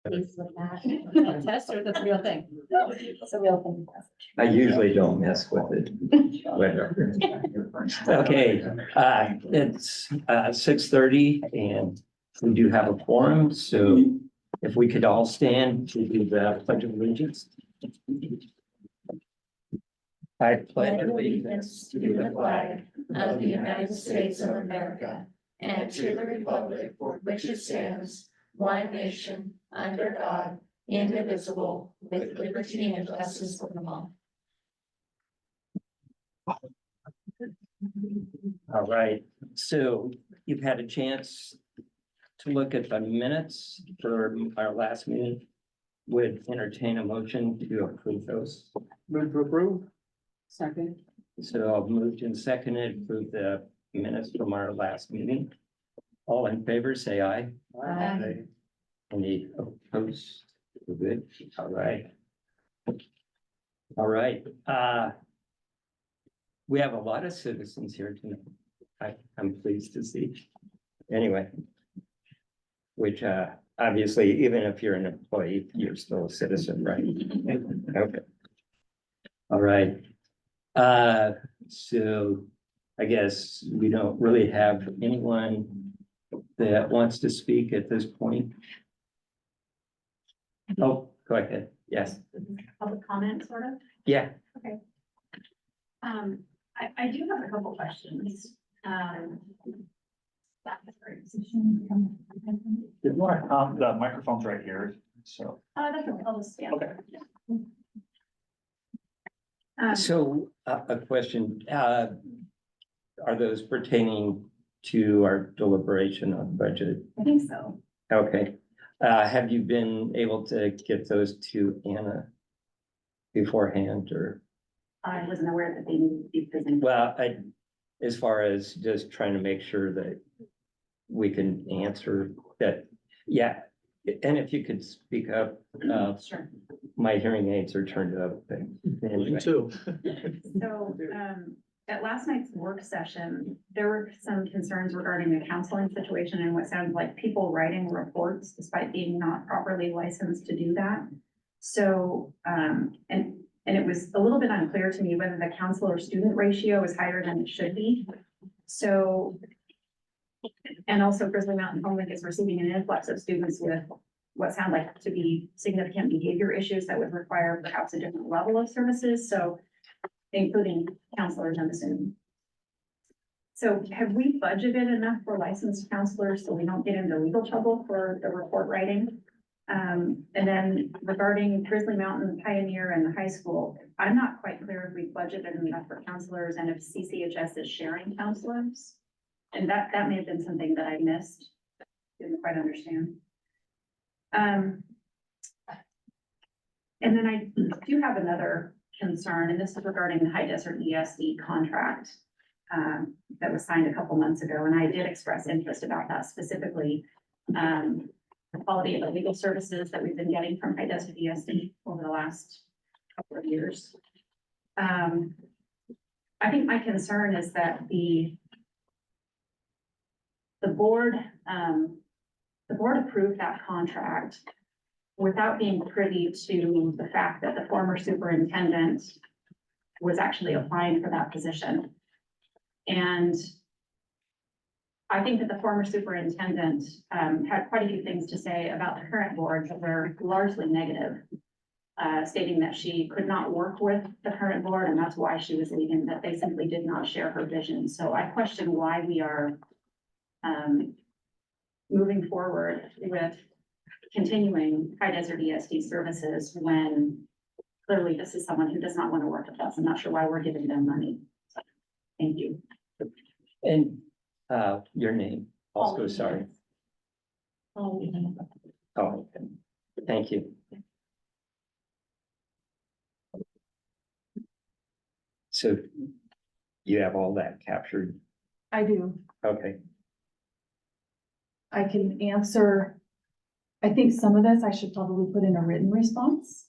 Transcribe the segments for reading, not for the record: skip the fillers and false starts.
pleased with that. Test or that's a real thing? It's a real thing. I usually don't mess with it. Okay, it's 6:30 and we do have a quorum, so if we could all stand to do the pledge of allegiance. I pledge allegiance to the flag of the United States of America and to the republic for which it stands, one nation, under God, indivisible, with liberty and justice for all. All right, so you've had a chance to look at the minutes for our last meeting. Would entertain a motion to approve those. Move to approve. Second. So I've moved and seconded, approve the minutes from our last meeting. All in favor, say aye. Aye. Any opposed? We're good. All right. All right, we have a lot of citizens here tonight. I'm pleased to see. Anyway. Which, obviously, even if you're an employee, you're still a citizen, right? Okay. All right. So I guess we don't really have anyone that wants to speak at this point. Oh, go ahead. Yes. Public comment, sort of. Yeah. I do have a couple questions. The microphone's right here, so. That's okay, I'll just, yeah. Okay. So a question, are those pertaining to our deliberation on budget? I think so. Okay, have you been able to get those to Anna beforehand or, I wasn't aware that they needed to be presented. well, as far as just trying to make sure that we can answer that, yeah. And if you could speak up, Sure. my hearing aids are turned up. but anyway. too. So, at last night's work session, there were some concerns regarding the counseling situation and what sounded like people writing reports despite being not properly licensed to do that. So, and it was a little bit unclear to me whether the counselor-student ratio is higher than it should be. So, and also Grizzly Mountain Home Link is receiving an influx of students with what sound like to be significant behavior issues that would require perhaps a different level of services. So including counselors, I'm assuming. So have we budgeted enough for licensed counselors so we don't get into legal trouble for the report writing? And then regarding Grizzly Mountain, Pioneer, and the high school, I'm not quite clear if we budgeted enough for counselors and if CCHS is sharing counselors. And that may have been something that I missed, didn't quite understand. And then I do have another concern, and this is regarding the High Desert ESD contract that was signed a couple months ago, and I did express interest about that specifically. The quality of the legal services that we've been getting from High Desert ESD over the last couple of years. I think my concern is that the board approved that contract without being privy to the fact that the former superintendent was actually applying for that position. And I think that the former superintendent had quite a few things to say about the current board that were largely negative, stating that she could not work with the current board and that's why she was leaving, that they simply did not share her vision. So I question why we are moving forward with continuing High Desert ESD services when clearly this is someone who does not want to work with us. I'm not sure why we're giving them money. So, thank you. And your name also, sorry. Oh, okay. Thank you. So you have all that captured? I do. Okay, I can answer. I think some of this I should probably put in a written response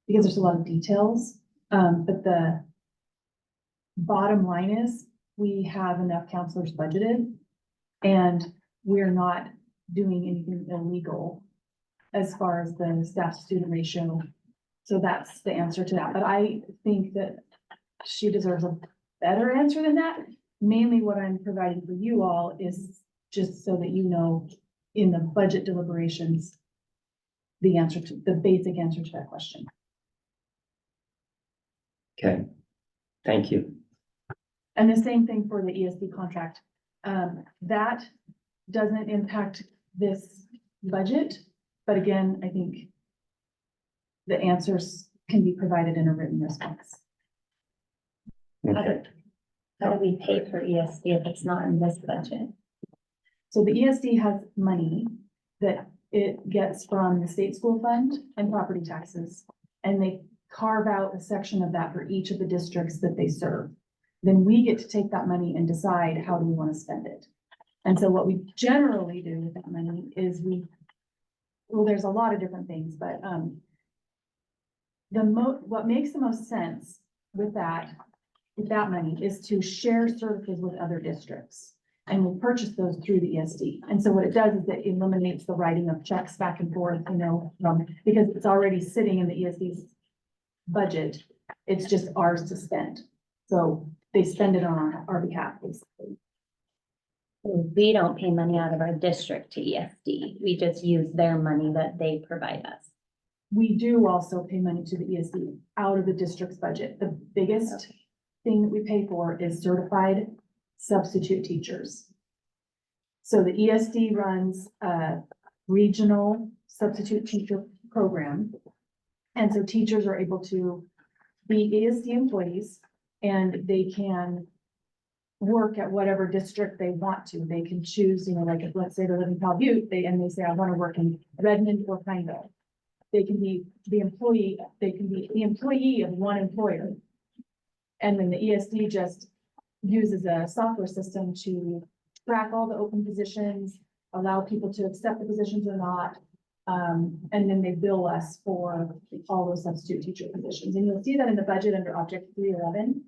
because there's a lot of details. But the bottom line is we have enough counselors budgeted and we're not doing anything illegal as far as the staff to student ratio. So that's the answer to that, but I think that she deserves a better answer than that. Mainly what I'm providing for you all is just so that you know, in the budget deliberations, the answer to, the basic answer to that question. Okay, thank you. And the same thing for the ESD contract. That doesn't impact this budget, but again, I think the answers can be provided in a written response. Okay, How do we pay for ESD if it's not in this budget? So the ESD has money that it gets from the state school fund and property taxes. And they carve out a section of that for each of the districts that they serve. Then we get to take that money and decide how do we want to spend it. And so what we generally do with that money is well, there's a lot of different things, but, what makes the most sense with that money is to share services with other districts. And we'll purchase those through the ESD. And so what it does is it eliminates the writing of checks back and forth, because it's already sitting in the ESD's budget. It's just ours to spend. So they spend it on our behalf, basically. We don't pay money out of our district to ESD. We just use their money that they provide us. We do also pay money to the ESD out of the district's budget. The biggest thing that we pay for is certified substitute teachers. So the ESD runs a regional substitute teacher program. And so teachers are able to be ESD employees and they can work at whatever district they want to. They can choose, like if, let's say they live in Cal Butte, they say, I want to work in Redmond or Pineville. They can be the employee of one employer. And then the ESD just uses a software system to track all the open positions, allow people to accept the positions or not. And then they bill us for all those substitute teacher positions. And you'll see that in the budget under object 311.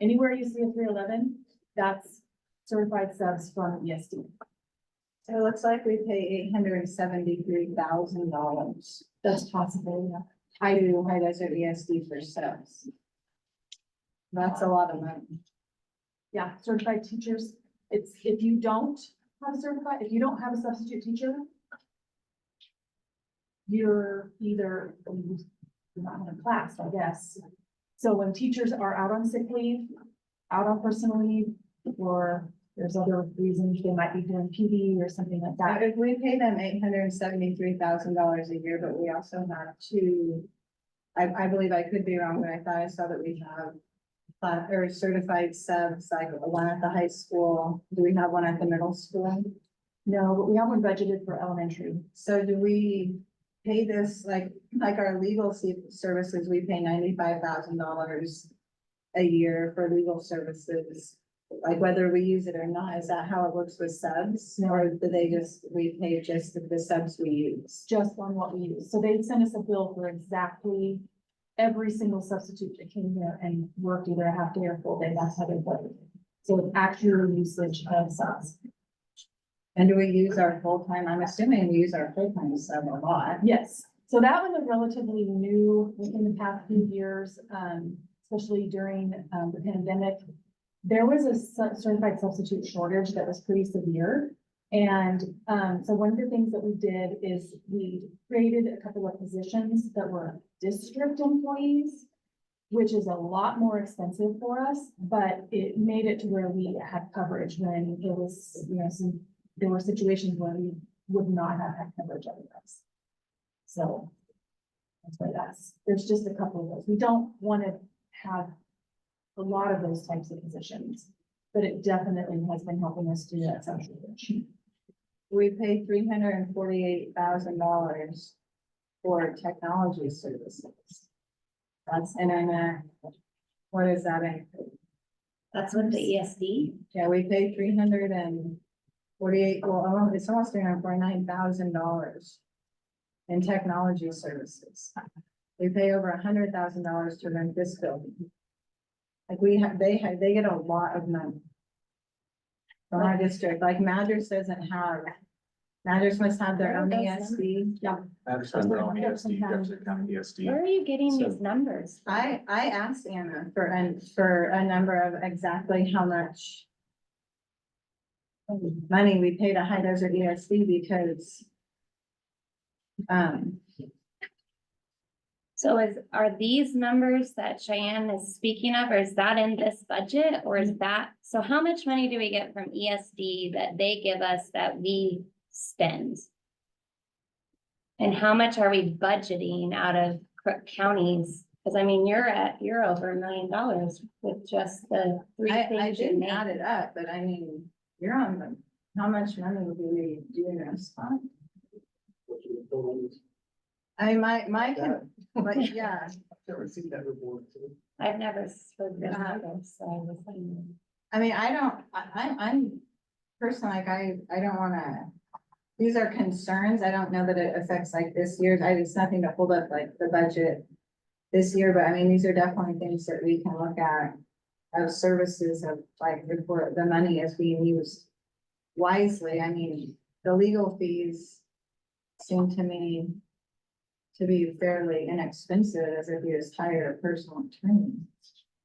Anywhere you see a 311, that's certified subs from ESD. So it looks like we pay $873,000 That's possible, yeah. to High Desert ESD for subs. That's a lot of money. Yeah, certified teachers, if you don't have a substitute teacher, you're either, you're not in a class, I guess. So when teachers are out on sick leave, out on personal leave, or there's other reasons they might be doing PD or something like that. If we pay them $873,000 a year, but we also have two, I believe I could be wrong, but I thought I saw that we have or certified subs, like one at the high school. Do we have one at the middle school? No, but we have one budgeted for elementary. So do we pay this, like our legal services, we pay $95,000 a year for legal services? Like whether we use it or not, is that how it works with subs? No. Or do we pay just the subs we use? Just on what we use. So they'd send us a bill for exactly every single substitute that came here and worked either a half day or full day. That's how they put it. So it's actual usage of subs. And do we use our full-time? I'm assuming we use our full-time sub a lot. Yes, so that was a relatively new within the past few years, especially during the pandemic. There was a certified substitute shortage that was pretty severe. And so one of the things that we did is we created a couple of positions that were district employees, which is a lot more expensive for us, but it made it to where we had coverage when there was, there were situations where we would not have had coverage otherwise. So that's why there's just a couple of those. We don't want to have a lot of those types of positions, but it definitely has been helping us do that social bridge. We pay $348,000 for technology services. That's internet. What is that in? That's what the ESD. Yeah, we pay 348, well, it's almost $349,000 in technology services. We pay over $100,000 to rent this building. Like they get a lot of money from our district. Like Madras doesn't have Matters must have their own ESD. Madison Brown ESD, Jefferson County ESD. Where are you getting So- these numbers? I asked Anna for a number of exactly how much money we pay to High Desert ESD because So are these numbers that Cheyenne is speaking of, or is that in this budget, or is that, so how much money do we get from ESD that they give us that we spend? And how much are we budgeting out of Crook counties? Cause I mean, you're over $1 million with just the three I things you didn't add named. it up, but I mean, you're on the, how much money do we do in this fund? I mean, but yeah, Never seen that report. I've never heard this Uh-huh. number, so I was wondering. I mean, I'm personally, like, I don't wanna, these are concerns. I don't know that it affects like this year's, it's nothing to hold up like the budget this year, but I mean, these are definitely things that we can look at of services of like, if the money is being used wisely. I mean, the legal fees seem to me to be fairly inexpensive as if you just hire a personal attorney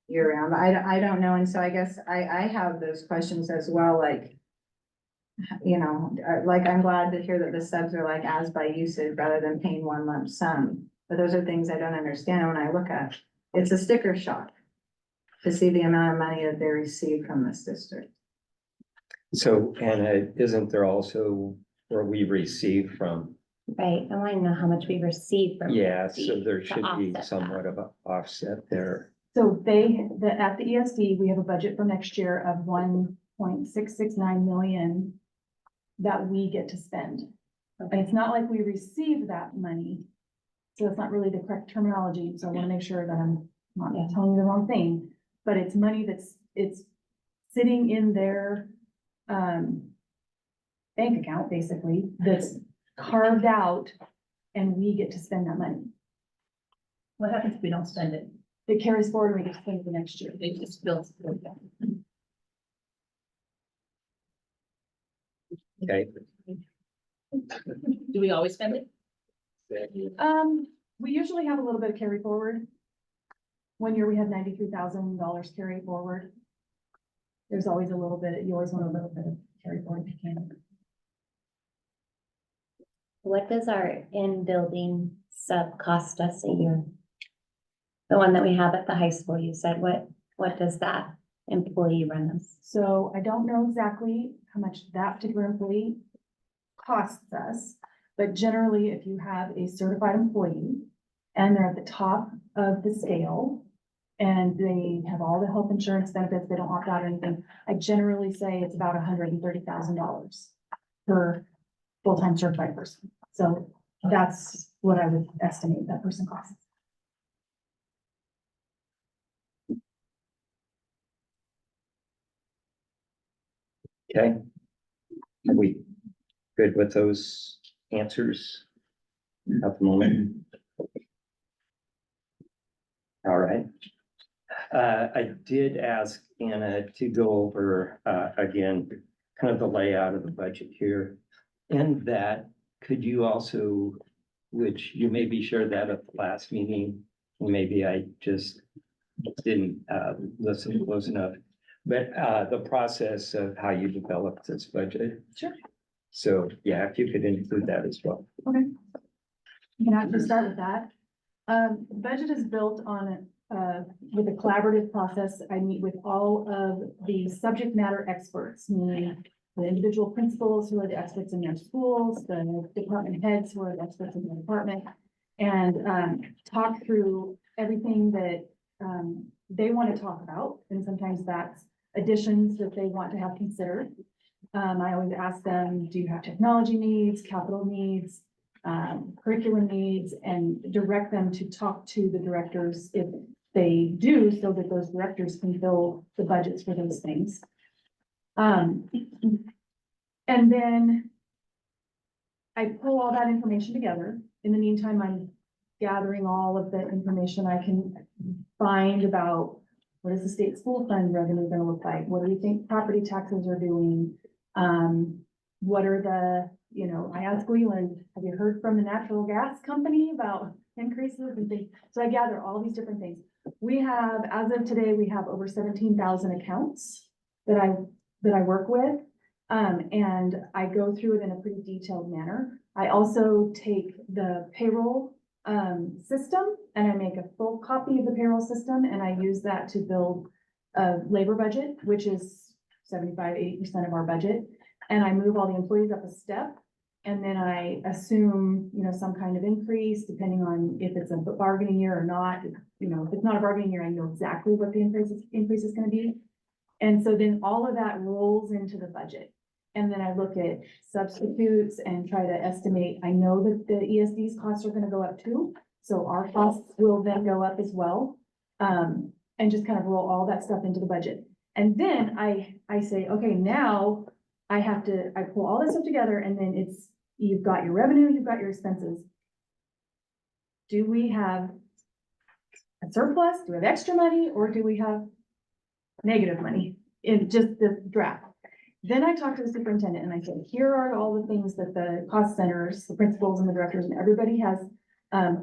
year round. I don't know. And so I guess I have those questions as well, like, you know, like I'm glad to hear that the subs are like as by usage rather than paying one lump sum. But those are things I don't understand when I look at, it's a sticker shock to see the amount of money that they receive from this district. So, Anna, isn't there also where we receive from? Right, I want to know how much we receive from. Yeah, so ESD there to should be offset that. somewhat of an offset there. So at the ESD, we have a budget for next year of 1.669 million that we get to spend. And it's not like we receive that money. So it's not really the correct terminology, so I want to make sure that I'm not Yeah. telling you the wrong thing. But it's money it's sitting in their bank account, basically, that's carved out, and we get to spend that money. What happens if we don't spend it? It carries forward and we get to spend it the next year. It just builds. Okay, Do we always spend it? We usually have a little bit of carry forward. One year we had $93,000 carry forward. There's always a little bit, you always want a little bit of carry forward if you can. What does our in-building sub cost us a year? The one that we have at the high school, you said, what does that employee run us? So I don't know exactly how much that particular employee costs us. But generally, if you have a certified employee and they're at the top of the scale and they have all the health insurance benefits, they don't opt out or anything, I generally say it's about $130,000 per full-time certified person. So that's what I would estimate that person costs. okay. Are we good with those answers at the moment? All right. I did ask Anna to go over, again, kind of the layout of the budget here. And that, could you also, which you maybe shared that at the last meeting, and maybe I just didn't listen close enough. But the process of how you developed this budget. Sure. So, yeah, if you could include that as well. Okay. You can actually start with that. The budget is built on with a collaborative process. I meet with all of the subject matter experts, meaning the individual principals who are the experts in their schools, the department heads who are the experts in their department, and talk through everything that they want to talk about. And sometimes that's additions that they want to have considered. I always ask them, do you have technology needs, capital needs, curriculum needs, and direct them to talk to the directors if they do, so that those directors can fill the budgets for those things. And then I pull all that information together. In the meantime, I'm gathering all of the information I can find about what is the state school fund revenue going to look like? What do we think property taxes are doing? What are the you know, I asked Leland, have you heard from the natural gas company about increases and things? So I gather all these different things. We have, as of today, we have over 17,000 accounts that I work with. And I go through it in a pretty detailed manner. I also take the payroll system and I make a full copy of the payroll system and I use that to build a labor budget, which is 75–80% of our budget. And I move all the employees up a step. And then I assume, you know, some kind of increase depending on if it's a bargaining year or not. You know, if it's not a bargaining year, I know exactly what the increase is gonna be. And so then all of that rolls into the budget. And then I look at substitutes and try to estimate. I know that the ESD's costs are gonna go up too. So our costs will then go up as well. And just kind of roll all that stuff into the budget. And then I say, okay, now I pull all this stuff together and then you've got your revenue, you've got your expenses. Do we have a surplus? Do we have extra money or do we have negative money in just the draft? Then I talk to the superintendent and I say, here are all the things that the cost centers, the principals and the directors and everybody has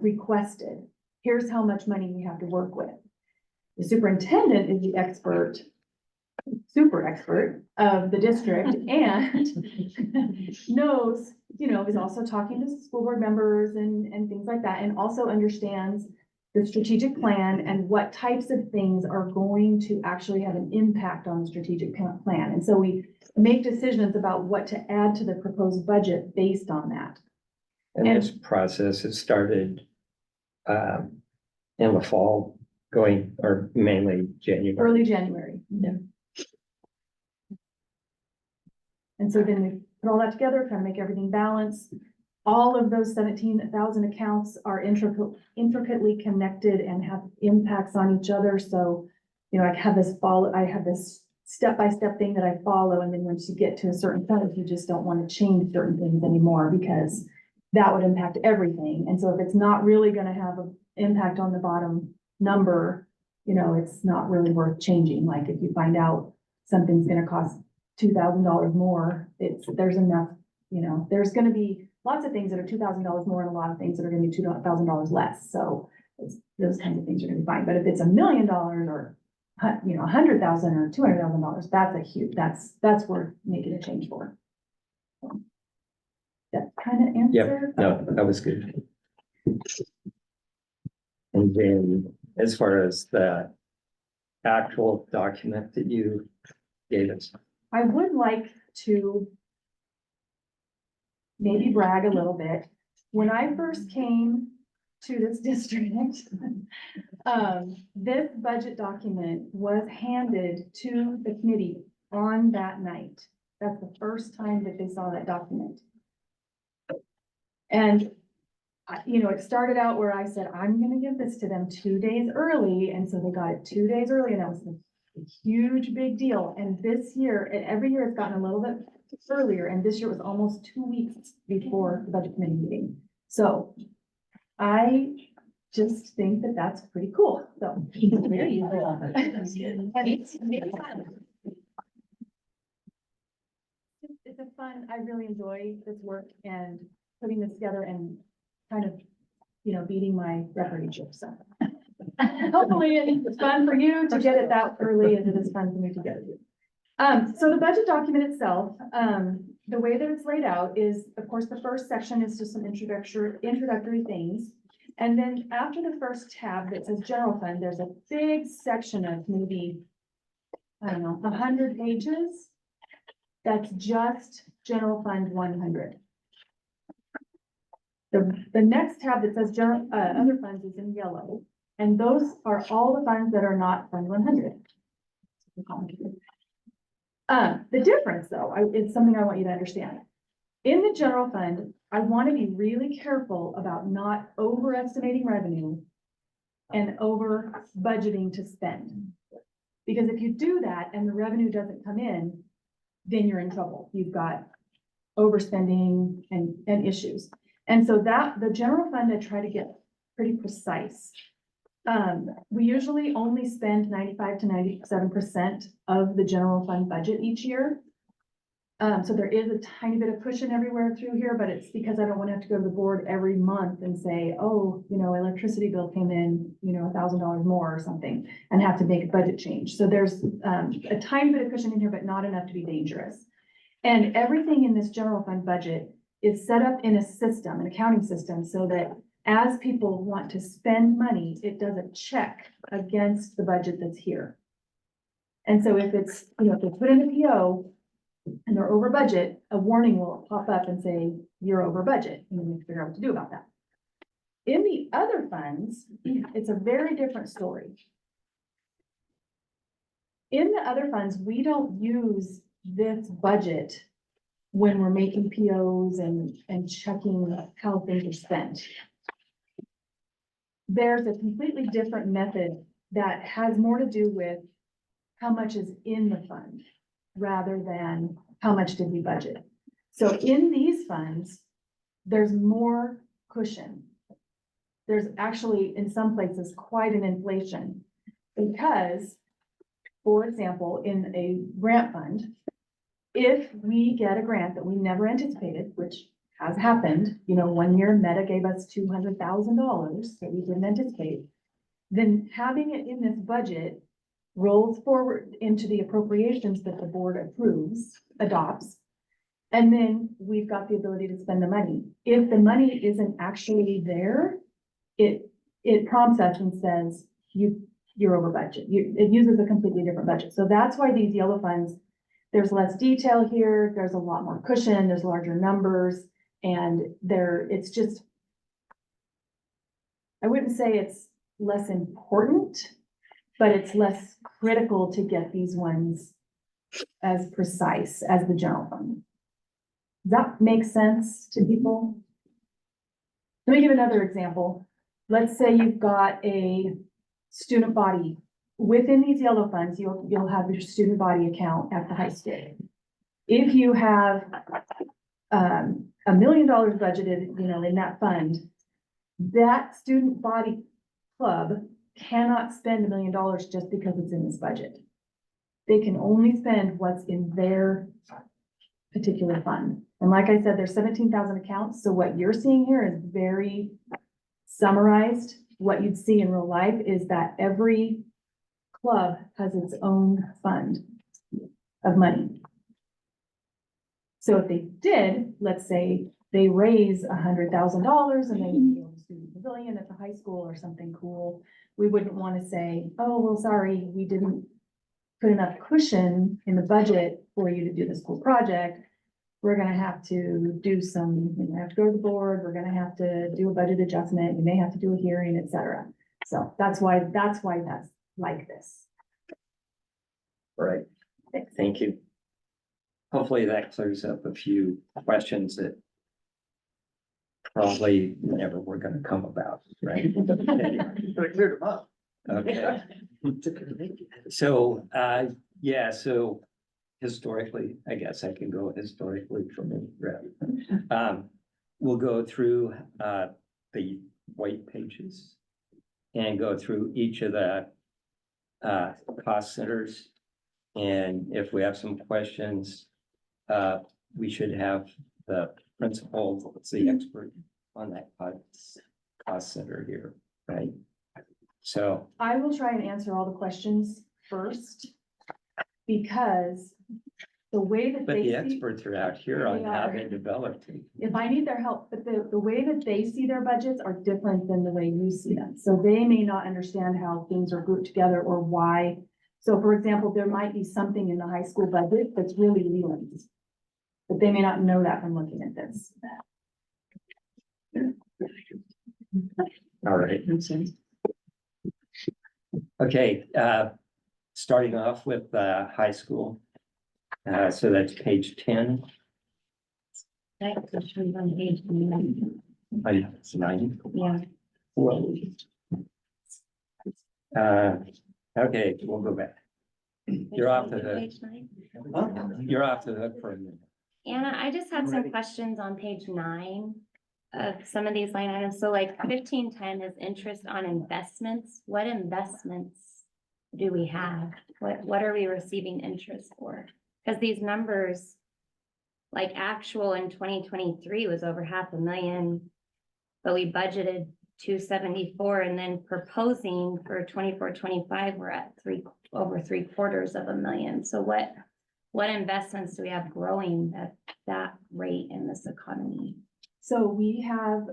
requested. Here's how much money we have to work with. The superintendent is the expert, super expert of the district and knows, you know, is also talking to school board members and things like that, and also understands the strategic plan and what types of things are going to actually have an impact on the strategic plan. And so we make decisions about what to add to the proposed budget based on that. And this process has started in the fall, going, or mainly January. Early January. Yeah. And so then we put all that together, kind of make everything balance. All of those 17,000 accounts are intricately connected and have impacts on each other. So, you know, I have this step-by-step thing that I follow. And then once you get to a certain point, you just don't want to change certain things anymore because that would impact everything. And so if it's not really going to have an impact on the bottom number, you know, it's not really worth changing. Like if you find out something's going to cost $2,000 more, there's enough, you know, there's going to be lots of things that are $2,000 more and a lot of things that are going to be $2,000 less. So those kinds of things are going to be fine. But if it's $1 million or, you know, $100,000 or $200,000, that's a huge, that's worth making a change for. So, that kind of answer. No, that was good. And then as far as the actual document that you gave us, I would like to maybe brag a little bit. When I first came to this district, this budget document was handed to the committee on that night. That's the first time that they saw that document. And you know, it started out where I said, I'm gonna give this to them 2 days early. And so they got it 2 days early and that was a huge, big deal. And this year, and every year it's gotten a little bit earlier. And this year was almost 2 weeks before the budget committee meeting. So I just think that that's pretty cool. So. It's a fun, I really enjoy this work and putting this together and kind of, you know, beating my record each year, so. Hopefully it's fun for you to get it that early as it is fun for me to get it. So the budget document itself, the way that it's laid out is, of course, the first section is just some introductory things. And then after the first tab that says general fund, there's a big section of maybe, I don't know, 100 pages. That's just general fund 100. The next tab that says general, other funds is in yellow. And those are all the funds that are not Fund 100. The difference though, it's something I want you to understand. In the general fund, I want to be really careful about not overestimating revenue and over budgeting to spend. Because if you do that and the revenue doesn't come in, then you're in trouble. You've got overspending and issues. And so that the general fund, I try to get pretty precise. We usually only spend 95 to 97% of the general fund budget each year. So there is a tiny bit of cushion everywhere through here, but it's because I don't want to have to go to the board every month and say, oh, electricity bill came in, $1,000 more or something, and have to make a budget change. So there's, a tiny bit of cushion in here, but not enough to be dangerous. And everything in this general fund budget is set up in a system, an accounting system, so that as people want to spend money, it does a check against the budget that's here. And so if it's, if they put in a PO and they're over budget, a warning will pop up and say, you're over budget, and then we figure out what to do about that. In the other funds, it's a very different story. In the other funds, we don't use this budget when we're making POs and checking how things are spent. There's a completely different method that has more to do with how much is in the fund rather than how much did we budget. So in these funds, there's more cushion. There's actually, in some places, quite an inflation because, for example, in a grant fund, if we get a grant that we never anticipated, which has happened, 1 year Meta gave us $200,000 that we didn't anticipate, then having it in this budget rolls forward into the appropriations that the board adopts, and then we've got the ability to spend the money. If the money isn't actually there, it prompts us and says, you're over budget. It uses a completely different budget. So that's why these yellow funds, there's less detail here, there's a lot more cushion, there's larger numbers, and it's just, I wouldn't say it's less important, but it's less critical to get these ones as precise as the general fund. Does that make sense to people? Let me give another example. Let's say you've got a student body. Within these yellow funds, you'll have your student body account at the high school. If you have $1 million budgeted, in that fund, that student body club cannot spend $1 million just because it's in this budget. They can only spend what's in their particular fund. And like I said, there's 17,000 accounts. So what you're seeing here is very summarized. What you'd see in real life is that every club has its own fund of money. So if they did, let's say they raise $100,000 and they build a student pavilion at the high school or something cool, we wouldn't want to say, oh, well, sorry, we didn't put enough cushion in the budget for you to do this cool project. We're gonna have to do have to go to the board, we're gonna have to do a budget adjustment, you may have to do a hearing, etc. So that's why that's like this. All right, thank you. Hopefully that clears up a few questions that probably never were gonna come about, right? Cleared them up. Okay. So, so historically, I guess I can go historically for me, right? We'll go through, the white pages and go through each of the, cost centers. And if we have some questions, we should have the principal, the expert on that cost center here, right? So, I will try and answer all the questions first, because the way that but they the see, experts are out here on They how are. they developed it. if I need their help, but the way that they see their budgets are different than the way you see them. So they may not understand how things are grouped together or why. So for example, there might be something in the high school budget that's really Leland's, but they may not know that from looking at this. All right. Okay, starting off with high school. So that's page 10. It's on page 9. It's 9. Yeah. Whoa. Okay, we'll go back. You're off the hook. Page 9. You're off the hook for a minute. Anna, I just had some questions on page 9 of some of these line items. So like 1510 is interest on investments. What investments do we have? What are we receiving interest for? Because these numbers like actual in 2023 was over 500,000. But we budgeted 274 and then proposing for 24-25, we're at over 3/4 So what investments do we have growing at that rate in this economy? So we have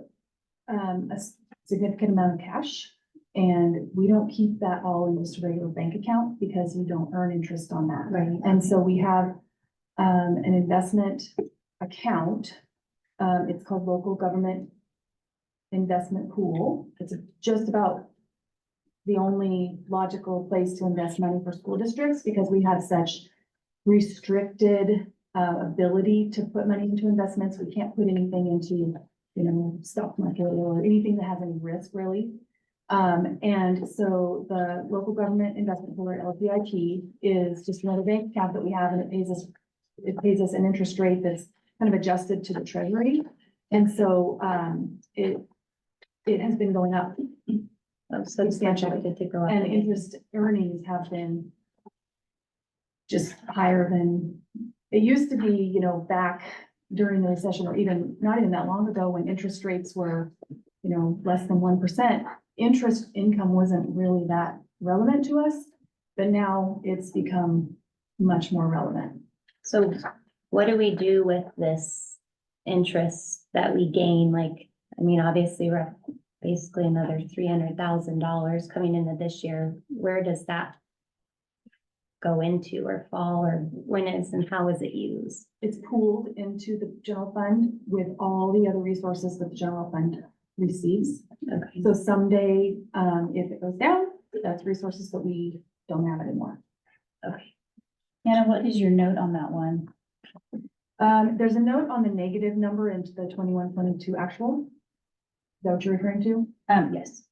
significant amount of cash. And we don't keep that all in just a regular bank account because we don't earn interest on that. Right. And so we have an investment account. It's called Local Government Investment Pool. It's just about the only logical place to invest money for school districts because we have such restricted ability to put money into investments. We can't put anything into, stock market or anything that has any risk really. And so the Local Government Investment Pool, or LGIP, is just another bank account that we have, and it pays us an interest rate that's kind of adjusted to the treasury. And so, it has been going up substantially, to go up. and interest earnings have been just higher than, it used to be, back during the recession, or even, not even that long ago, when interest rates were, less than 1%. Interest income wasn't really that relevant to us, but now it's become much more relevant. So what do we do with this interest that we gain? Like, I mean, obviously we're at basically another $300,000 coming into this year. Where does that go into or fall, or when is and how is it used? It's pooled into the general fund with all the other resources that the general fund receives. Okay. So someday, if it goes down, that's resources that we don't have anymore. Okay. Hannah, what is your note on that one? There's a note on the negative number into the 21-22 actual. Is that what you're referring to? Yes.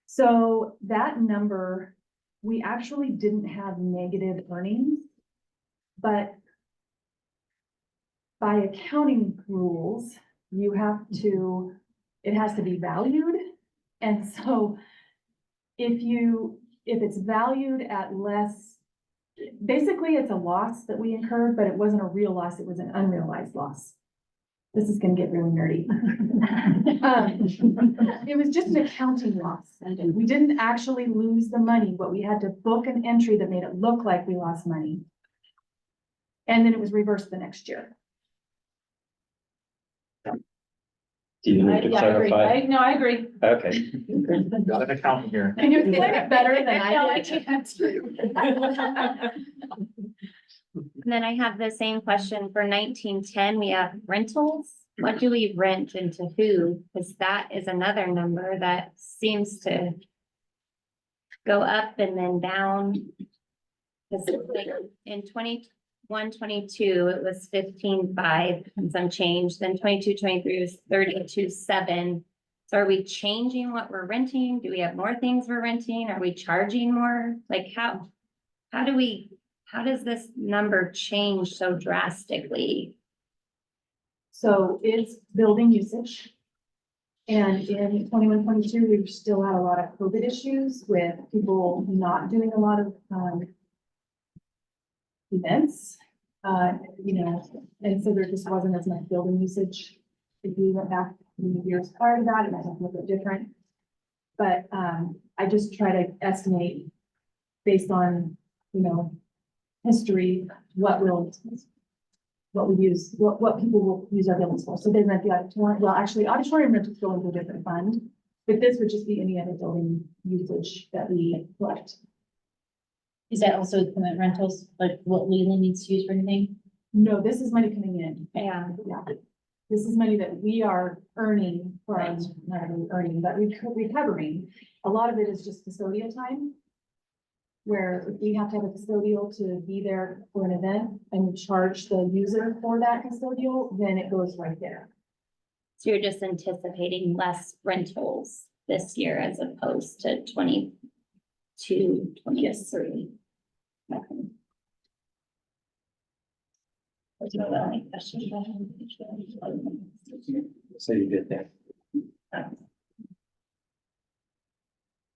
So that number, we actually didn't have negative earnings, but by accounting rules, it has to be valued. And so if it's valued at less, basically it's a loss that we incurred, but it wasn't a real loss, it was an unrealized loss. This is gonna get really nerdy. It was just an accounting loss. We didn't actually lose the money, but we had to book an entry that made it look like we lost money. And then it was reversed the next year. Do you need to clarify? No, I agree. Okay, Got an accountant here. Can you explain it better than No, I I did? can't. And then I have the same question for 1910. We have rentals. What do we rent and to who? Because that is another number that seems to go up and then down. Because like in 21-22, it was 15.5 and some change. Then 22-23 was 32.7. So are we changing what we're renting? Do we have more things we're renting? Are we charging more? Like how does this number change so drastically? So it's building usage. And in 21-22, we still had a lot of COVID issues with people not doing a lot of events. And so there just wasn't as much building usage. If we went back in the years prior to that, it might have looked a little bit different. But I just try to estimate based on, history, what people will use our buildings for. So they rent the auditorium. Well, actually, auditorium rentals go into a different fund, but this would just be any other building usage that we collect. Is that also equipment rentals, like what Leland needs to use for anything? No, this is money coming in. Yeah. Yeah. This is money that we are earning from, not really earning, but recovering. A lot of it is just custodial time. Where if we have to have a custodial to be there for an event and we charge the user for that custodial, then it goes right there. So you're just anticipating less rentals this year as opposed to 22, 23. Okay. There's no other questions. so you did that.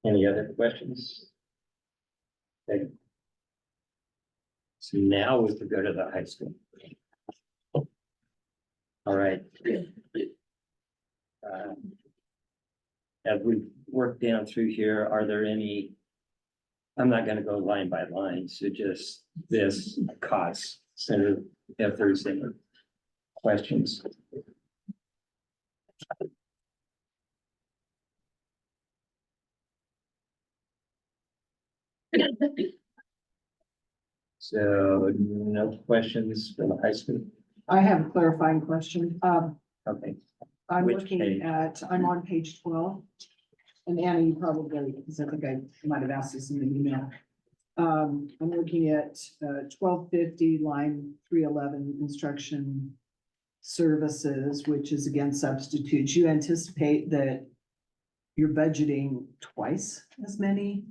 Any other questions? Okay. So now we could go to the high school. All right. As we work down through here, are there any? I'm not gonna go line by line, so just this cost center, if there's any questions. So no questions for the high school? I have a clarifying question. Okay, I'm Which looking page? I'm on page 12. And Anna, you probably, because I think I might have asked this in the email. I'm looking at 1250 line 311 instruction services, which is again substitutes. You anticipate that you're budgeting twice as many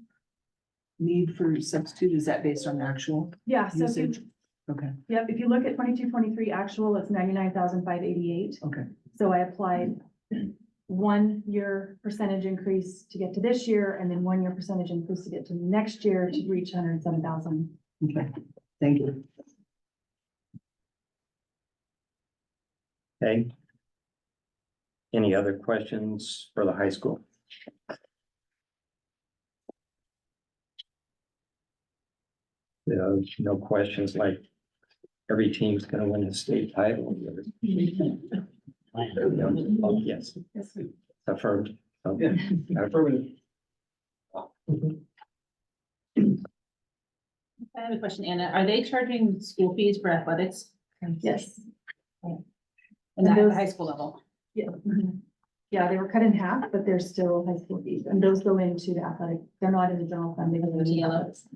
need for substitute? Is that based on actual Yeah, so if you, usage? Okay, yep, if you look at 22-23 actual, it's 99,588. okay. So I applied 1 year percentage increase to get to this year, and then 1 year percentage increase to get to next year to reach 107,000. Okay, thank you. okay. Any other questions for the high school? No questions like every team's gonna win a state title. Oh, yes, affirmed. Okay. Affirmative. I have a question, Anna. Are they charging school fees for athletics? Yes. And And at the those- high school level? Yeah. Yeah, they were cut in half, but they're still high school fees, and those go into the athletic, they're not in the general fund, they go into the Yellow. athletics.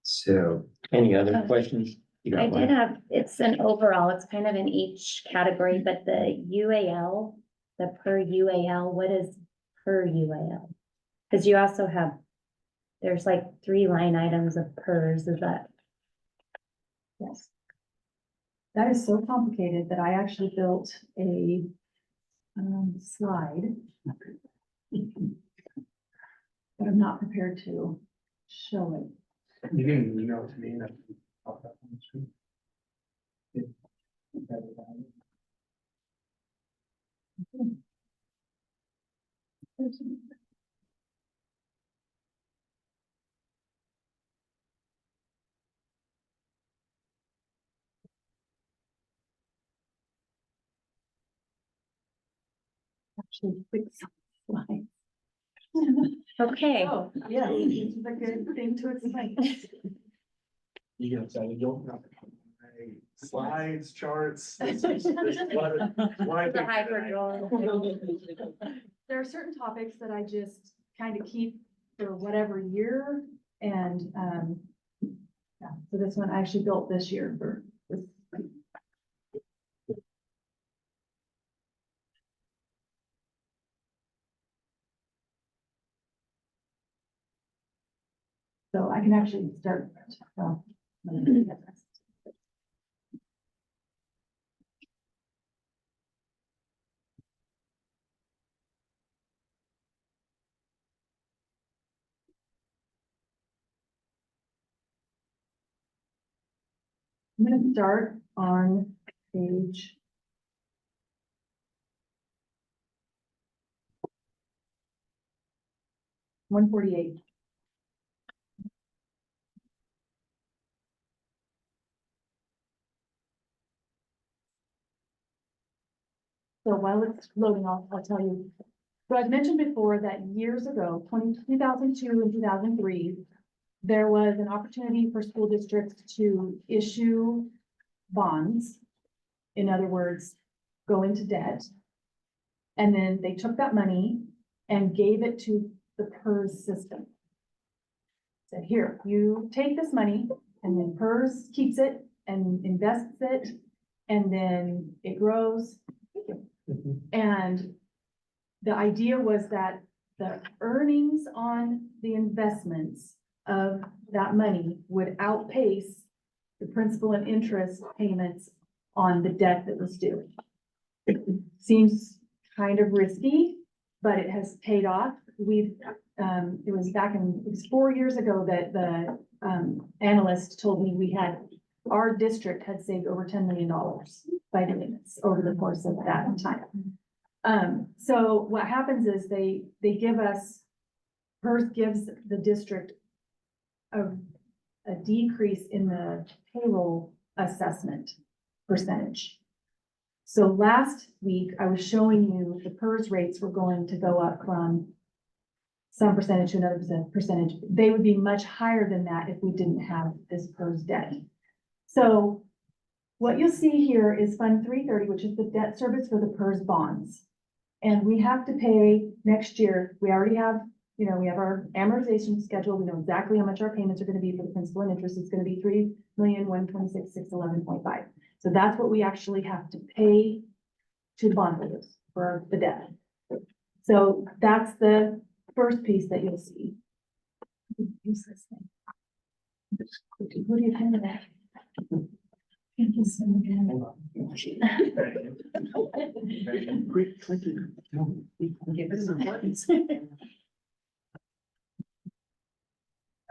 So, any other questions? You I got did one? have, it's an overall, it's kind of in each category, but the UAL, the per UAL, what is per UAL? Cause you also have, there's like 3 line items of PERS, is that? Yes. That is so complicated that I actually built a slide. But I'm not prepared to show it. You can email it to me and I'll pop that on the screen. Actually, fix slide. Okay, Oh, yeah, this is a good thing to explain. You can say you don't have. Slides, charts. This is why I the think- hybrid role. There are certain topics that I just kind of keep for whatever year, and, yeah, so this one I actually built this year for this. So I can actually start. well, I'm gonna start on page. One 48. So while it's loading, I'll tell you. So I've mentioned before that years ago, 2002 and 2003, there was an opportunity for school districts to issue bonds. In other words, go into debt. And then they took that money and gave it to the PERS system. Said, here, you take this money, and then PERS keeps it and invests it, and then it grows. And the idea was that the earnings on the investments of that money would outpace the principal and interest payments on the debt that was due. Seems kind of risky, but it has paid off. It was it was 4 years ago that the, analyst told me our district had saved over $10 million by doing this over the course of that time. So what happens is they give us, PERS gives the district a decrease in the payroll assessment percentage. So last week, I was showing you the PERS rates were going to go up from some percentage to another percentage. They would be much higher than that if we didn't have this PERS debt. So what you'll see here is Fund 330, which is the debt service for the PERS bonds. And we have to pay next year. We already have, we have our amortization schedule. We know exactly how much our payments are going to be for the principal and interest. It's going to be $3,126,611.5. So that's what we actually have to pay to the bondholders for the debt. So that's the first piece that you'll see. Use this thing. What do you think of that? Thank you so much. Quick, clicking. Give us some buttons.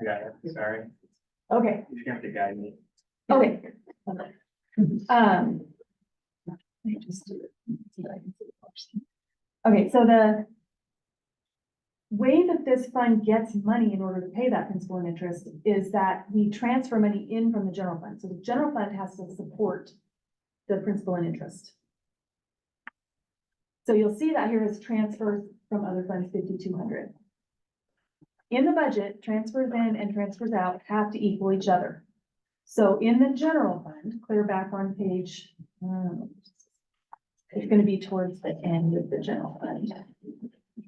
I got it, sorry. Okay, You have to guide me. okay. Let me just do it. See if I can see the question. Okay, so the way that this fund gets money in order to pay that principal and interest is that we transfer money in from the general fund. So the general fund has to support the principal and interest. So you'll see that here is transfers from other funds, 5,200. In the budget, transfers in and transfers out have to equal each other. So in the general fund, clear back on page, it's gonna be towards the end of the general fund.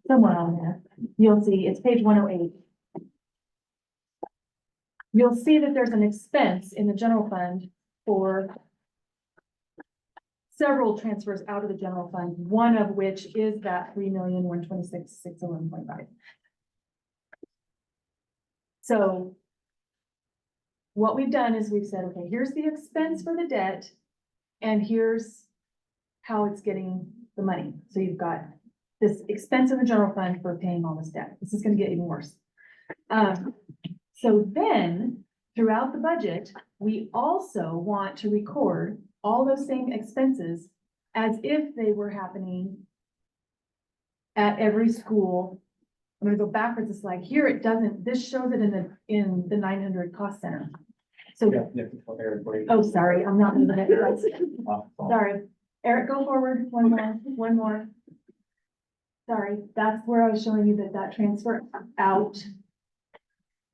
Somewhere on there, you'll see, it's page 108. You'll see that there's an expense in the general fund for several transfers out of the general fund, one of which is that $3,126,611.5. So what we've done is we've said, okay, here's the expense for the debt, and here's how it's getting the money. So you've got this expense in the general fund for paying all this debt. This is gonna get even worse. So then, throughout the budget, we also want to record all those same expenses as if they were happening at every school. I'm gonna go backwards a slide. Here it doesn't, this shows it in the 900 cost center. So, oh, sorry, I'm not moving it. Sorry, Eric, go forward, one more. Sorry, that's where I was showing you that transfer out.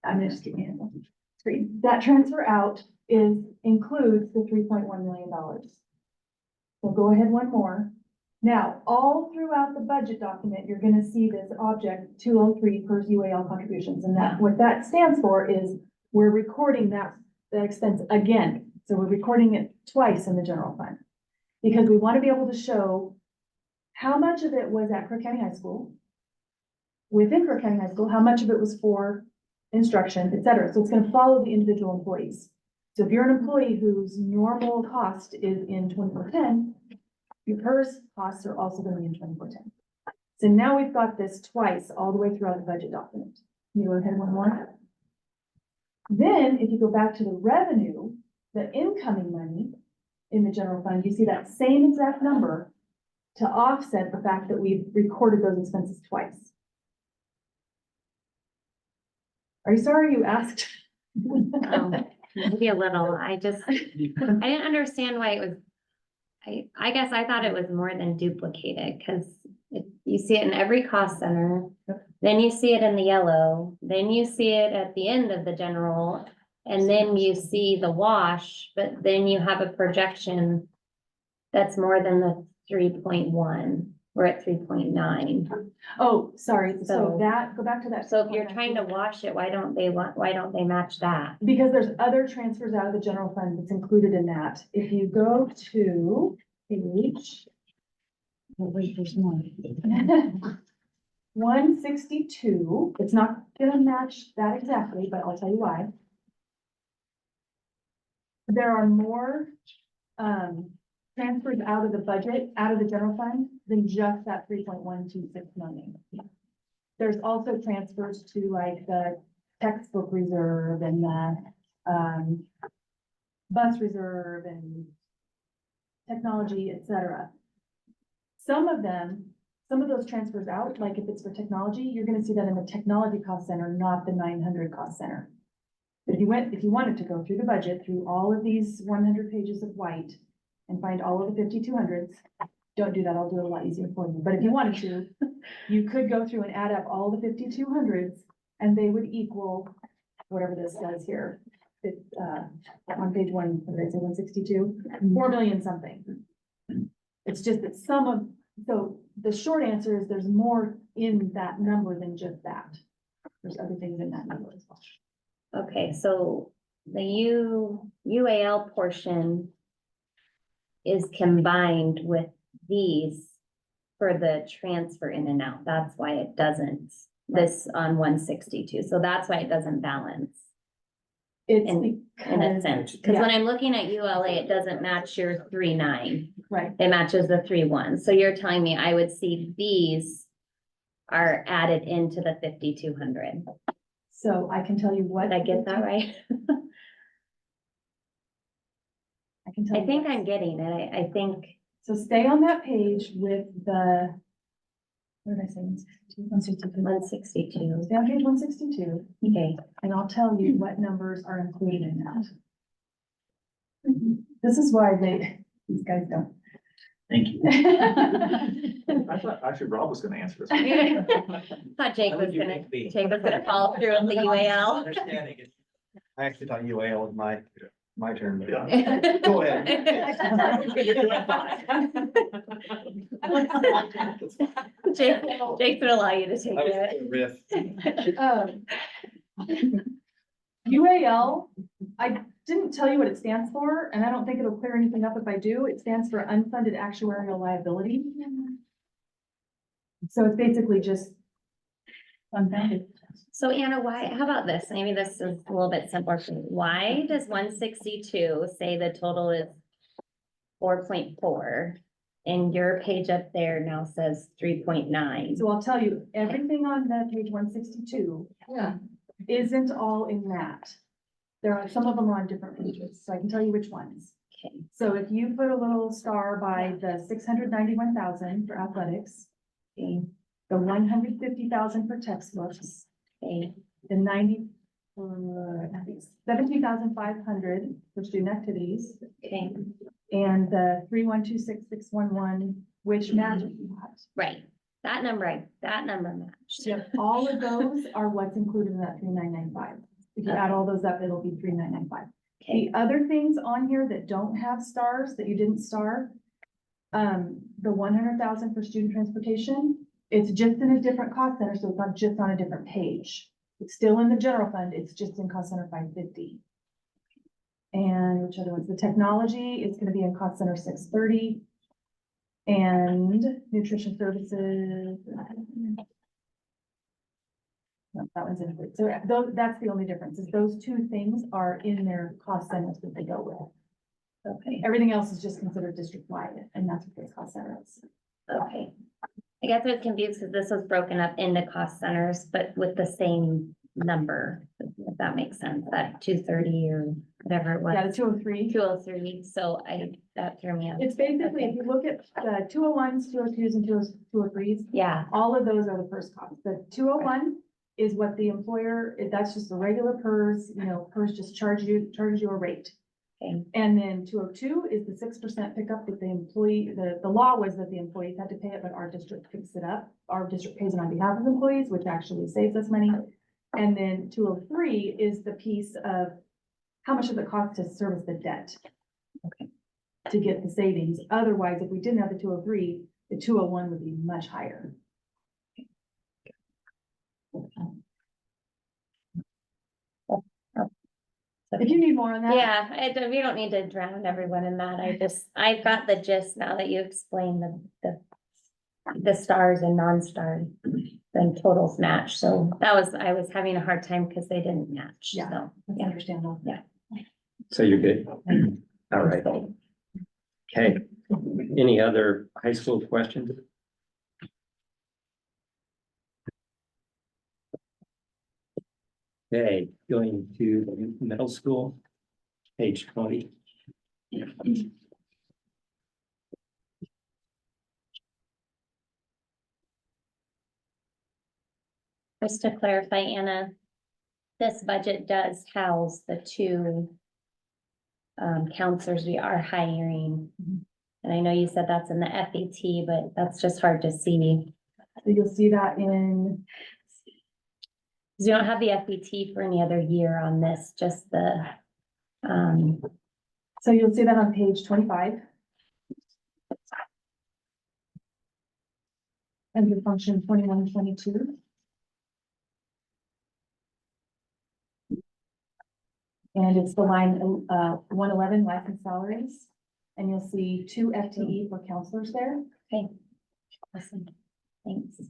I'm just kidding. That transfer out includes the $3.1 million. So go ahead one more. Now, all throughout the budget document, you're gonna see this object 203 PERS UAL contributions. And what that stands for is we're recording that expense again. So we're recording it twice in the general fund. Because we want to be able to show how much of it was at Crook County High School, within Crook County High School, how much of it was for instruction, et cetera. So it's going to follow the individual employees. So if you're an employee whose normal cost is in 2410, your PERS costs are also going to be in 2410. So now we've got this twice all the way throughout the budget document. Can you go ahead one more? Then if you go back to the revenue, the incoming money in the general fund, you see that same exact number to offset the fact that we've recorded those expenses twice. Are you sorry you asked? Maybe a little. I didn't understand why it was. I guess I thought it was more than duplicated because you see it in every cost center, then you see it in the yellow, then you see it at the end of the general, and then you see the wash, but then you have a projection that's more than the 3.1. We're at 3.9. Oh, sorry. So So- go back to that. So if you're trying to wash it, why don't they match that? Because there's other transfers out of the general fund that's included in that. If you go to page. Oh, wait, there's more. 162, it's not gonna match that exactly, but I'll tell you why. There are more transfers out of the budget, out of the general fund than just that 3.126 million. There's also transfers to like the textbook reserve and the, bus reserve and technology, et cetera. Some of those transfers out, like if it's for technology, you're gonna see that in the technology cost center, not the 900 cost center. But if you wanted to go through the budget, through all of these 100 pages of white and find all of the 5200s, don't do that, I'll do it a lot easier for you. But if you wanted to, you could go through and add up all the 5200s and they would equal whatever this says here. On page one, what did I say, 162, 4 million something. It's just that so the short answer is there's more in that number than just that. There's other things in that number as well. Okay, so the UAL portion is combined with these for the transfer in and out. That's why it doesn't, this on 162. So that's why it doesn't balance It's in a because, sense. Because when I'm looking at ULA, it doesn't match your 3.9. right, It matches the 3.1. So you're telling me I would see these are added into the 5,200. so I can tell you what. Did I get that right? I can tell I you. think what. I'm getting it. I think, So stay on that page with the, what did I say, 162? 162. Stay on page 162, Okay, and I'll tell you what numbers are included in that. This is why these guys don't. Thank you. I thought actually Rob was gonna answer this. thought Jake was gonna follow through with the UAL. Understanding it. I actually thought UAL was my turn. Yeah. Go ahead. Jake would allow you to take I was it. gonna riff. UAL, I didn't tell you what it stands for, and I don't think it'll clear anything up if I do. It stands for unfunded actuarial liability. So it's basically just unfunded. So Anna, how about this? Maybe this is a little bit simpler for me. Why does 162 say the total is 4.4? And your page up there now says 3.9. So I'll tell you, everything on that page 162 isn't all in that. There are, some of them are on different pages, so I can tell you which ones. Okay, So if you put a little star by the 691,000 for athletics, okay, the 150,000 for textbooks, okay, the 17,500 for student activities, okay, and the 3126611, which matches that. right. That number matched. So all of those are what's included in that 3995. If you add all those up, it'll be 3995. Okay, The other things on here that don't have stars, that you didn't star, the 100,000 for student transportation, it's just in a different cost center, so it's not just on a different page. It's still in the general fund, it's just in cost center 550. And which other ones? The technology is gonna be in cost center 630. And nutrition services. No, that one's included. So that's the only difference, is those two things are in their cost centers that they go with. okay, Everything else is just considered district-wide, and that's what this cost center is. okay. I guess I was confused because this was broken up into cost centers, but with the same number, if that makes sense, that 230 or whatever it Yeah, the was. 203. 203, so that threw me off. It's basically, if you look at the 201s, 202s, and 203s, Yeah, all of those are the first cost. The 201 is what the employer, that's just the regular PERS, PERS just charges you a rate. okay, And then 202 is the 6% pickup that the employee, the law was that the employees had to pay it, but our district picks it up. Our district pays it on behalf of employees, which actually saves us money. And then 203 is the piece of how much does it cost to service the debt? Okay. To get the savings. Otherwise, if we didn't have the 203, the 201 would be much higher. If you need more on that. yeah, we don't need to drown everyone in that. I've got the gist now that you explained the stars and non-star, then totals match. So I was having a hard time because they didn't match. Yeah. So, That's yeah. understandable. So you're good? All right. Okay. Any other high school questions? Okay, going to the middle school, page 20. Just to clarify, Anna, this budget does house the two counselors we are hiring. And I know you said that's in the FET, but that's just hard to see. So you'll see that in, 'Cause you don't have the FET for any other year on this, just the, so you'll see that on page 25. Under function 21, 22. And it's the line, 111 license salaries. And you'll see 2 FTE for counselors there. okay. Awesome. Thanks.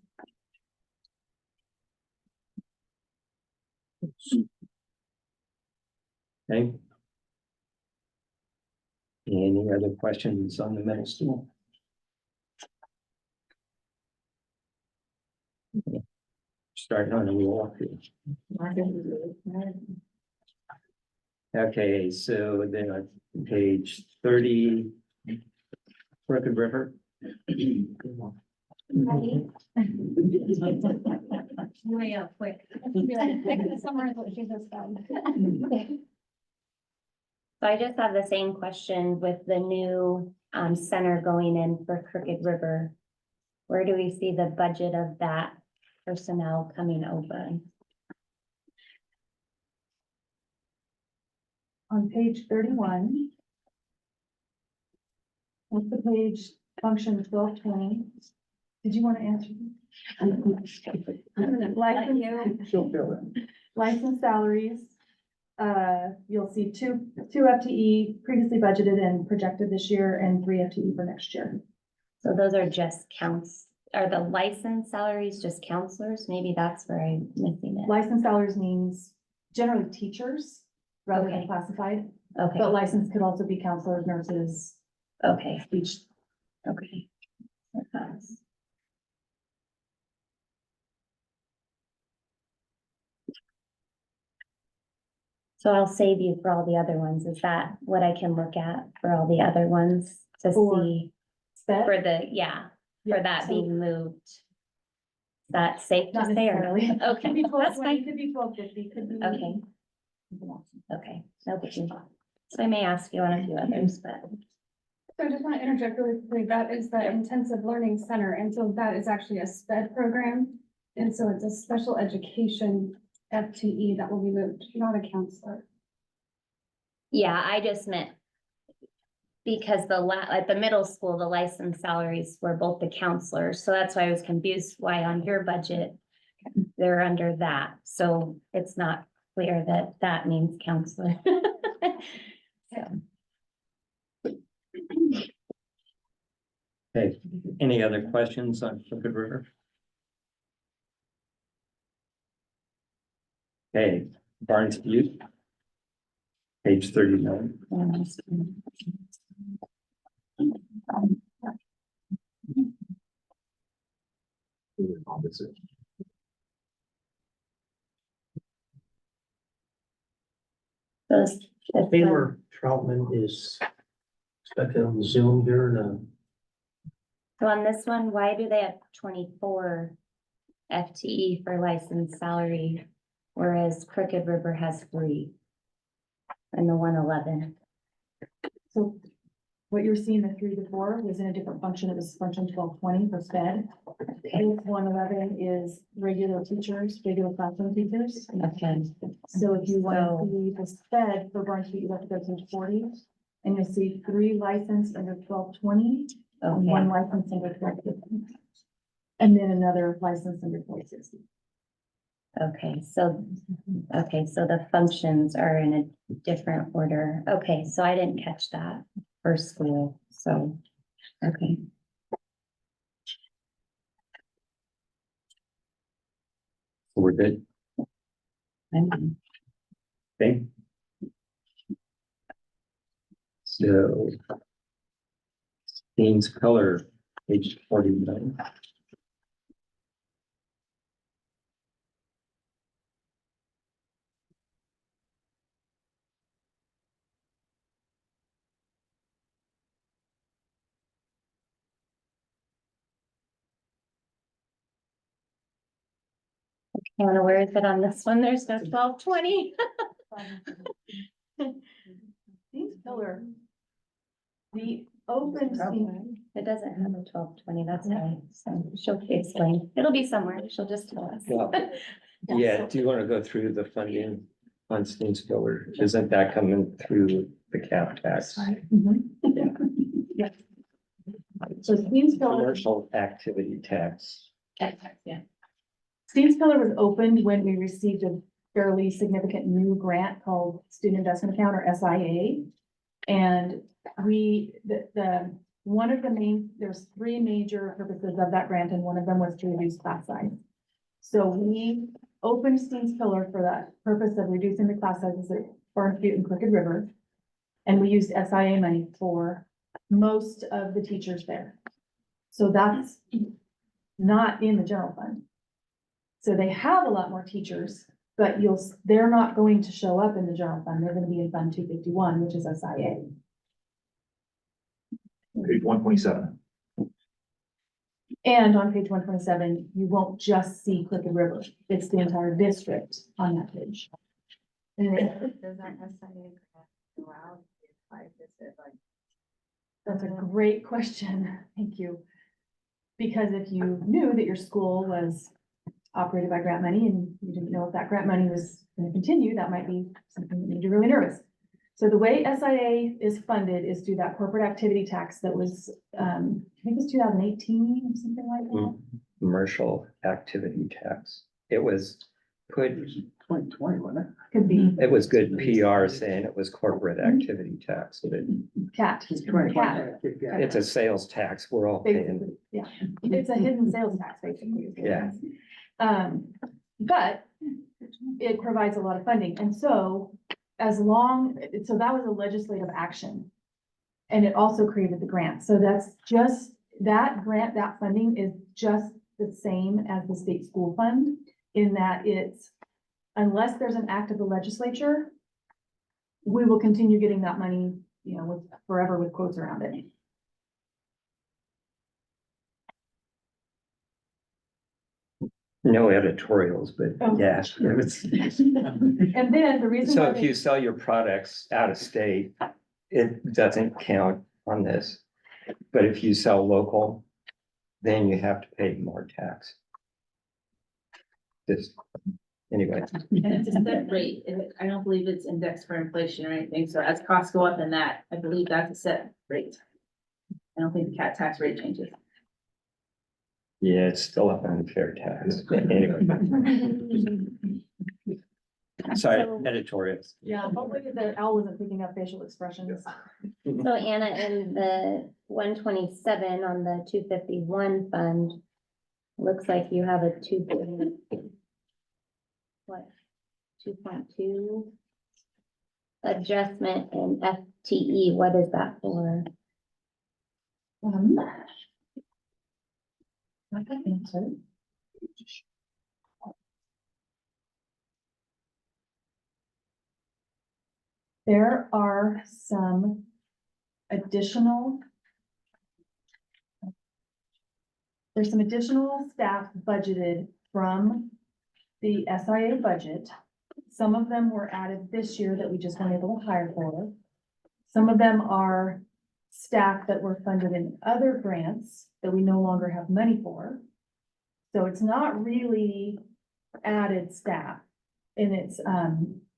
Okay. Any other questions on the middle school? Starting on a roll here. Okay, so then on page 30. Crooked River. Way up quick. Summarize what she just done. So I just have the same question with the new center going in for Crooked River. Where do we see the budget of that personnel coming over? On page 31. What's the page, function 1220? Did you want to answer? License salaries. You'll see two FTE previously budgeted and projected this year and 3 FTE for next year. So those are just counts, are the license salaries just counselors? Maybe that's where I'm missing it. License salaries means generally teachers rather than Okay. classified, but Okay, license could also be counselors, nurses, okay, speech. okay. That's- So I'll save you for all the other ones. Is that what I can look at for all the other ones to For- see Sped? for the, yeah, for Yeah, that so being moved? Is that safe to Not say or? necessarily. Okay, Could be that's 1220, fine. could be 1250, could be. Okay. Okay, no big deal. So I may ask you on a few others, but So I just want to interject really quickly, that is the Intensive Learning Center, and so that is actually a SPED program. And so it's a special education FTE that will be moved, not a counselor. yeah, I just meant because at the middle school, the license salaries were both the counselors, so that's why I was confused why on your budget they're under that, so it's not clear that that means counselor. So, Okay, any other questions on Crooked River? Okay, Barnes Butte. Page 39. those- Taylor Troutman is expected on Zoom here in So on this one, why do they have 24 FTE for license salary, whereas Crooked River has 3? And the 111, So what you're seeing, the 3 to 4 was in a different function. It was function 1220 for SPED. okay, 111 is regular teachers, regular classroom teachers. okay, So if you want So- to see the SPED for Barnes Butte, you have to go to page 40. And you'll see 3 licensed under 1220 and 1 okay, license under 1250. And then another license under 460. okay, so the functions are in a different order. Okay, so I didn't catch that for school, so, okay. We're good. I'm- Okay. So. Themes color, page 49. Kind of where is it on this one? There's no 1220. Steens Pillar. The open Steens, It doesn't have a 1220, that's why, so she'll explain. It'll be somewhere, she'll just tell us. Well, yeah, do you want to go through the funding on Steens Pillar? Isn't that coming through the cap tax? Mhm. Yeah. So Steens Pillar. Commercial activity tax. Yeah. Steens Pillar was opened when we received a fairly significant new grant called Student Investment Account, or SIA. And one of the main, there's three major purposes of that grant, and one of them was to reduce class size. So we opened Steens Pillar for that purpose of reducing the class sizes at Orange Butte and Crooked River. And we used SIA money for most of the teachers there. So that's not in the general fund. So they have a lot more teachers, but they're not going to show up in the general fund. They're gonna be in Fund 251, which is SIA. Page 127. And on page 127, you won't just see Crooked River. It's the entire district on that page. And Does that SIA go out? that's a great question. Thank you. Because if you knew that your school was operated by grant money and you didn't know if that grant money was going to continue, that might be something that made you really nervous. So the way SIA is funded is through that corporate activity tax that was, I think it was 2018 or something like that. Commercial activity tax. It was put, 2020, wasn't it? Could be it was good PR saying it was corporate activity tax. But CAT. It's 2020. CAT, it's a sales tax. We're all paying. basically, yeah. It's a hidden sales tax, basically. is what it Yeah. is. But it provides a lot of funding. And so so that was a legislative action. And it also created the grant. So that's just, that grant, that funding is just the same as the state school fund in that it's, unless there's an act of the legislature, we will continue getting that money, with forever with quotes around it. No editorials, but Oh. yeah. it was- And then the reason. So why if they- you sell your products out of state, it doesn't count on this. But if you sell local, then you have to pay more tax. This, anyway, And it's a set rate, and I don't believe it's indexed for inflation or anything, so as costs go up in that, I believe that's a set rate. I don't think the cat tax rate changes. yeah, it's still up on fair tax, but anyway. Sorry, So- editorials. Yeah, hopefully the owl wasn't picking up facial expressions. So Anna, in the 127 on the 251 fund, looks like you have a 2.2 adjustment in FTE. What is that for? I can answer. There are some additional. There's some additional staff budgeted from the SIA budget. Some of them were added this year that we just weren't able to hire for. Some of them are staff that were funded in other grants that we no longer have money for. So it's not really added staff. And it's,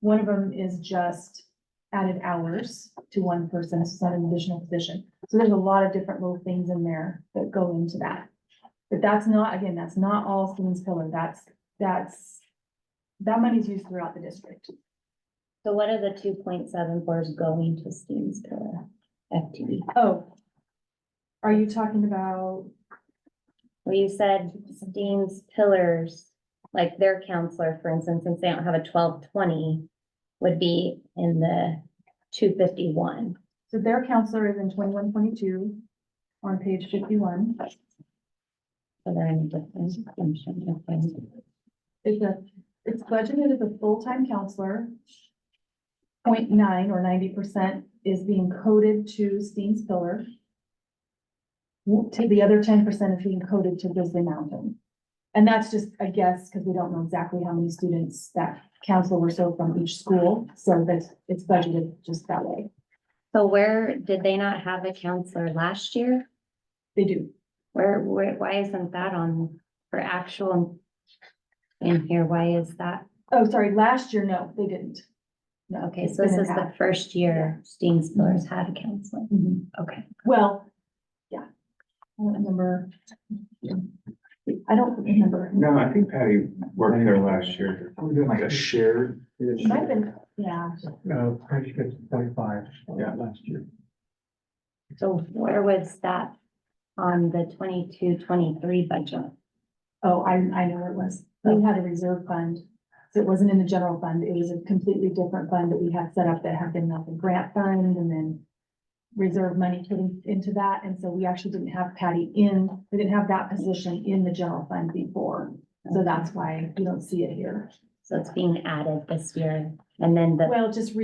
one of them is just added hours to one person, so it's not an additional position. So there's a lot of different little things in there that go into that. But that's not, again, that's not all Steens Pillar. That money's used throughout the district. So what are the 2.74s going to Steens Pillar FTE? Oh. Are you talking about, Well, you said Steens Pillars, like their counselor, for instance, since they don't have a 1220, would be in the 251. so their counselor is in 21-22 on page 51. So they're in a different assumption. Okay. It's budgeted as a full-time counselor. 0.9 or 90% is being coded to Steens Pillar. To the other 10% is being coded to Grizzly Mountain. And that's just a guess, because we don't know exactly how many students that counselor were so from each school, so that it's budgeted just that way. So where, did they not have a counselor last year? They do. Where, why isn't that on for actual? In here, why is that? Oh, sorry, last year, no, they didn't. No, Okay, it's so this been is in the half. first year Steamspillers had a counselor. Mhm. Okay. Well, yeah. I don't remember. I don't remember. No, I think Patty worked there last year. We're doing like a shared. It might have been, yeah. No, French gets 25 Yeah. last year. So where was that on the 22-23 budget? Oh, I know where it was. We had a reserve fund. So it wasn't in the general fund. It was a completely different fund that we had set up that had been like a grant fund and then reserve money put into that. And so we actually didn't have Patty we didn't have that position in the general fund before. So that's why you don't see it here. So it's being added this year and then the, Well, just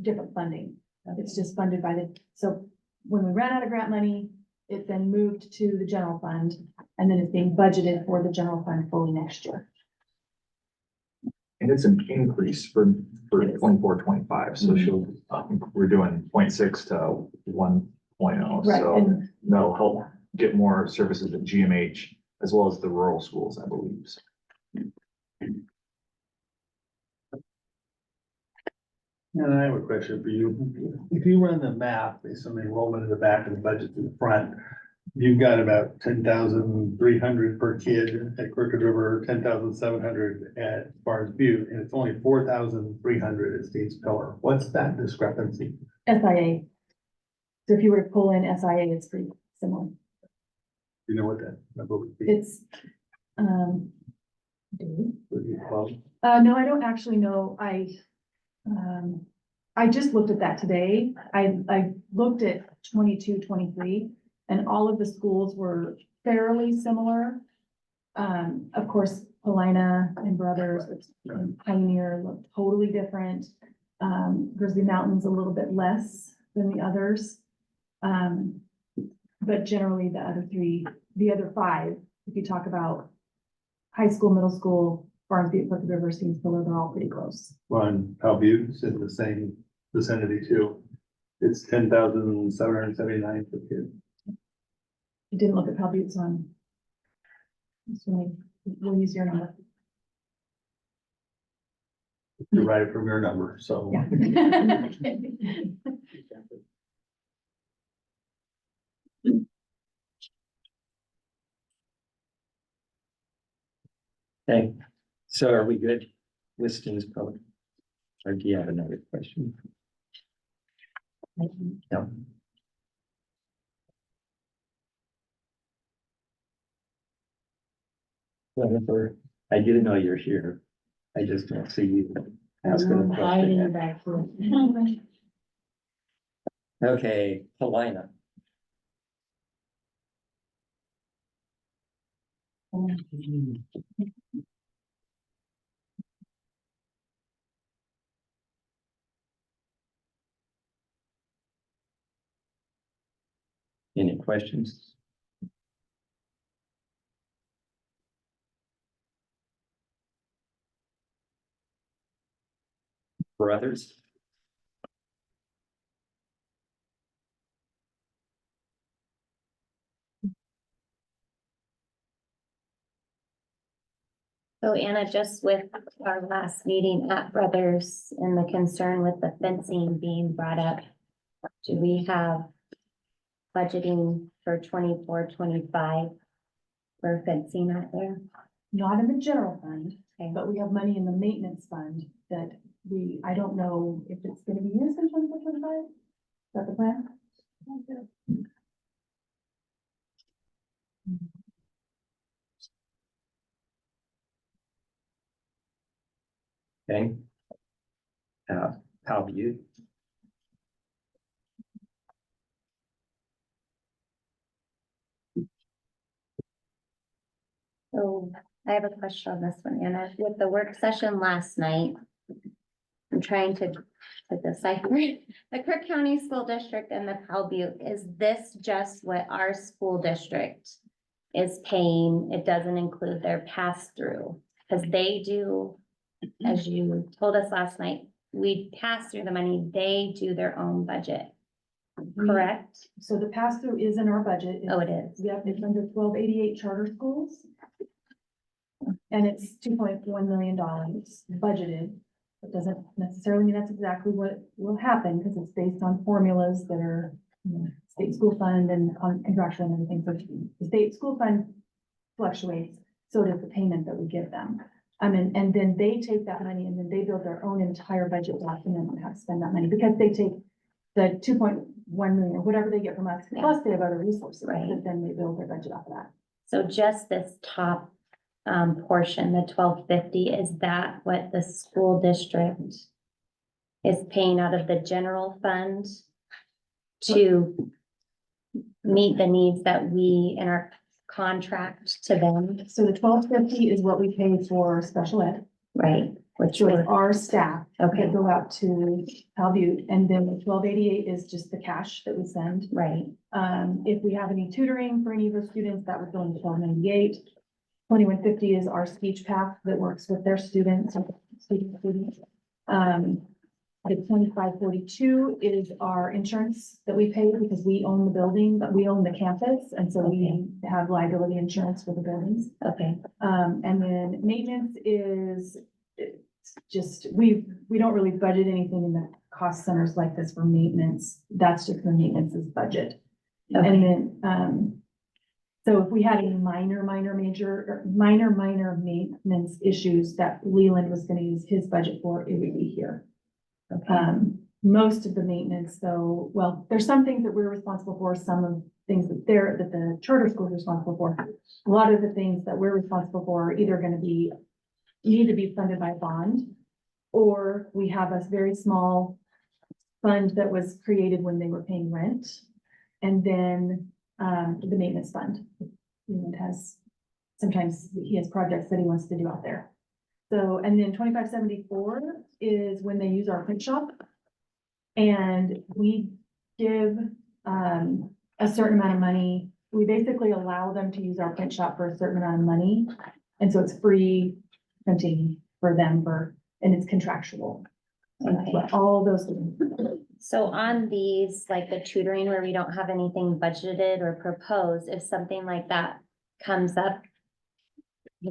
different funding. It's just funded by so when we ran out of grant money, it then moved to the general fund. And then it's being budgeted for the general fund fully next year. And it's an increase for It is. 24-25. So she'll, we're doing 0.6 to 1.0. Right, So and that'll help get more services at GMH as well as the rural schools, I believe. And I have a question for you. If you run the math based on the enrollment in the back and the budget in the front, you've got about 10,300 per kid at Crooked River, 10,700 at Barnes Butte, and it's only 4,300 at Steamspiller. What's that discrepancy? SIA. So if you were to pull in SIA, it's pretty similar. You know what that number would be? It's, Would be 12? no, I don't actually know. I just looked at that today. I looked at 22-23, and all of the schools were fairly similar. Of course, Paulina and Brothers and Pioneer looked totally different. Grizzly Mountain's a little bit less than the others. But generally the other five, if you talk about high school, middle school, Barnes Butte, Crooked River, Steamspiller, they're all pretty close. Well, Powell Butte's in the same vicinity too. It's 10,779 per kid. You didn't look at Powell Butte's on. We'll use your number. You write it from your number, so. Yeah. okay, so are we good with Steamspiller? Or do you have another question? No. Jennifer, I do know you're here. I just don't see you asking a question. back here. Okay, Paulina. Any questions? For others? So Anna, just with our last meeting at Brothers and the concern with the fencing being brought up, do we have budgeting for 24-25 for fencing out there? Not in the general fund, Okay. but we have money in the maintenance fund that I don't know if it's gonna be used in 24-25. Is that the plan? Okay. How about you? So I have a question on this one, Anna. With the work session last night, I'm trying to decipher the Crook County School District and the Powell Butte. Is this just what our school district is paying, it doesn't include their pass-through. Because they do, as you told us last night, we pass through the money, they do their own budget, correct? So the pass-through is in our budget. Oh, it is. Yep, it's under 1288 charter schools. And it's $2.1 million budgeted. It doesn't necessarily mean that's exactly what will happen, because it's based on formulas that are, state school fund and contractual and everything. So the state school fund fluctuates, so does the payment that we give them. And then they take that money and then they build their own entire budget document on how to spend that money, because they take the 2.1 million or whatever they get from us, plus they have other resources, Right. that then they build their budget off of that. So just this top portion, the 1250, is that what the school district is paying out of the general fund to meet the needs that we in our contract to them, So the 1250 is what we pay for special ed, right? Which so we're, it's our staff okay, that go out to Cal Butte, and then the 1288 is just the cash that we send. right, If we have any tutoring for any of those students, that would go into 1298. 2150 is our speech path that works with their students. The 2542 is our insurance that we pay because we own the building, but we own the campus, and so we have liability insurance for the buildings. okay, And then maintenance is, it's just, we don't really budget anything in the cost centers like this for maintenance. That's just the maintenance's budget. And okay, then, so if we had any minor maintenance issues that Leland was gonna use his budget for, it would be here. okay, Most of the maintenance, though, well, there's some things that we're responsible for, some of things that the charter school is responsible for. A lot of the things that we're responsible for are either gonna be, need to be funded by bond, or we have a very small fund that was created when they were paying rent. And then, the maintenance fund. Leland has, sometimes he has projects that he wants to do out there. So, and then 2574 is when they use our print shop. And we give, a certain amount of money. We basically allow them to use our print shop for a certain amount of money. And so it's free printing for them and it's contractual. And that's what all those things. So on these, like the tutoring where we don't have anything budgeted or proposed, if something like that comes up, I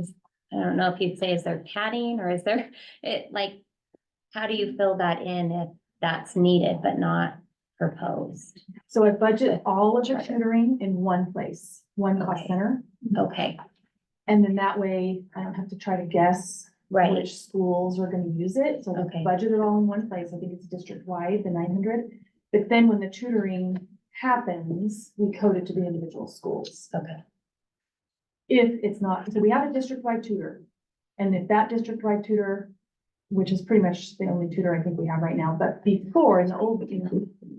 don't know if you'd say, is there padding or is there, how do you fill that in if that's needed but not proposed? So I budget all of the tutoring in one place, one cost Okay. center. Okay, And then that way I don't have to try to guess right, which schools are gonna use it. So Okay. I budget it all in one place. I think it's district-wide, the 900. But then when the tutoring happens, we code it to the individual schools. okay, If it's not, so we have a district-wide tutor. And if that district-wide tutor, which is pretty much the only tutor I think we have right now, but before, in the old,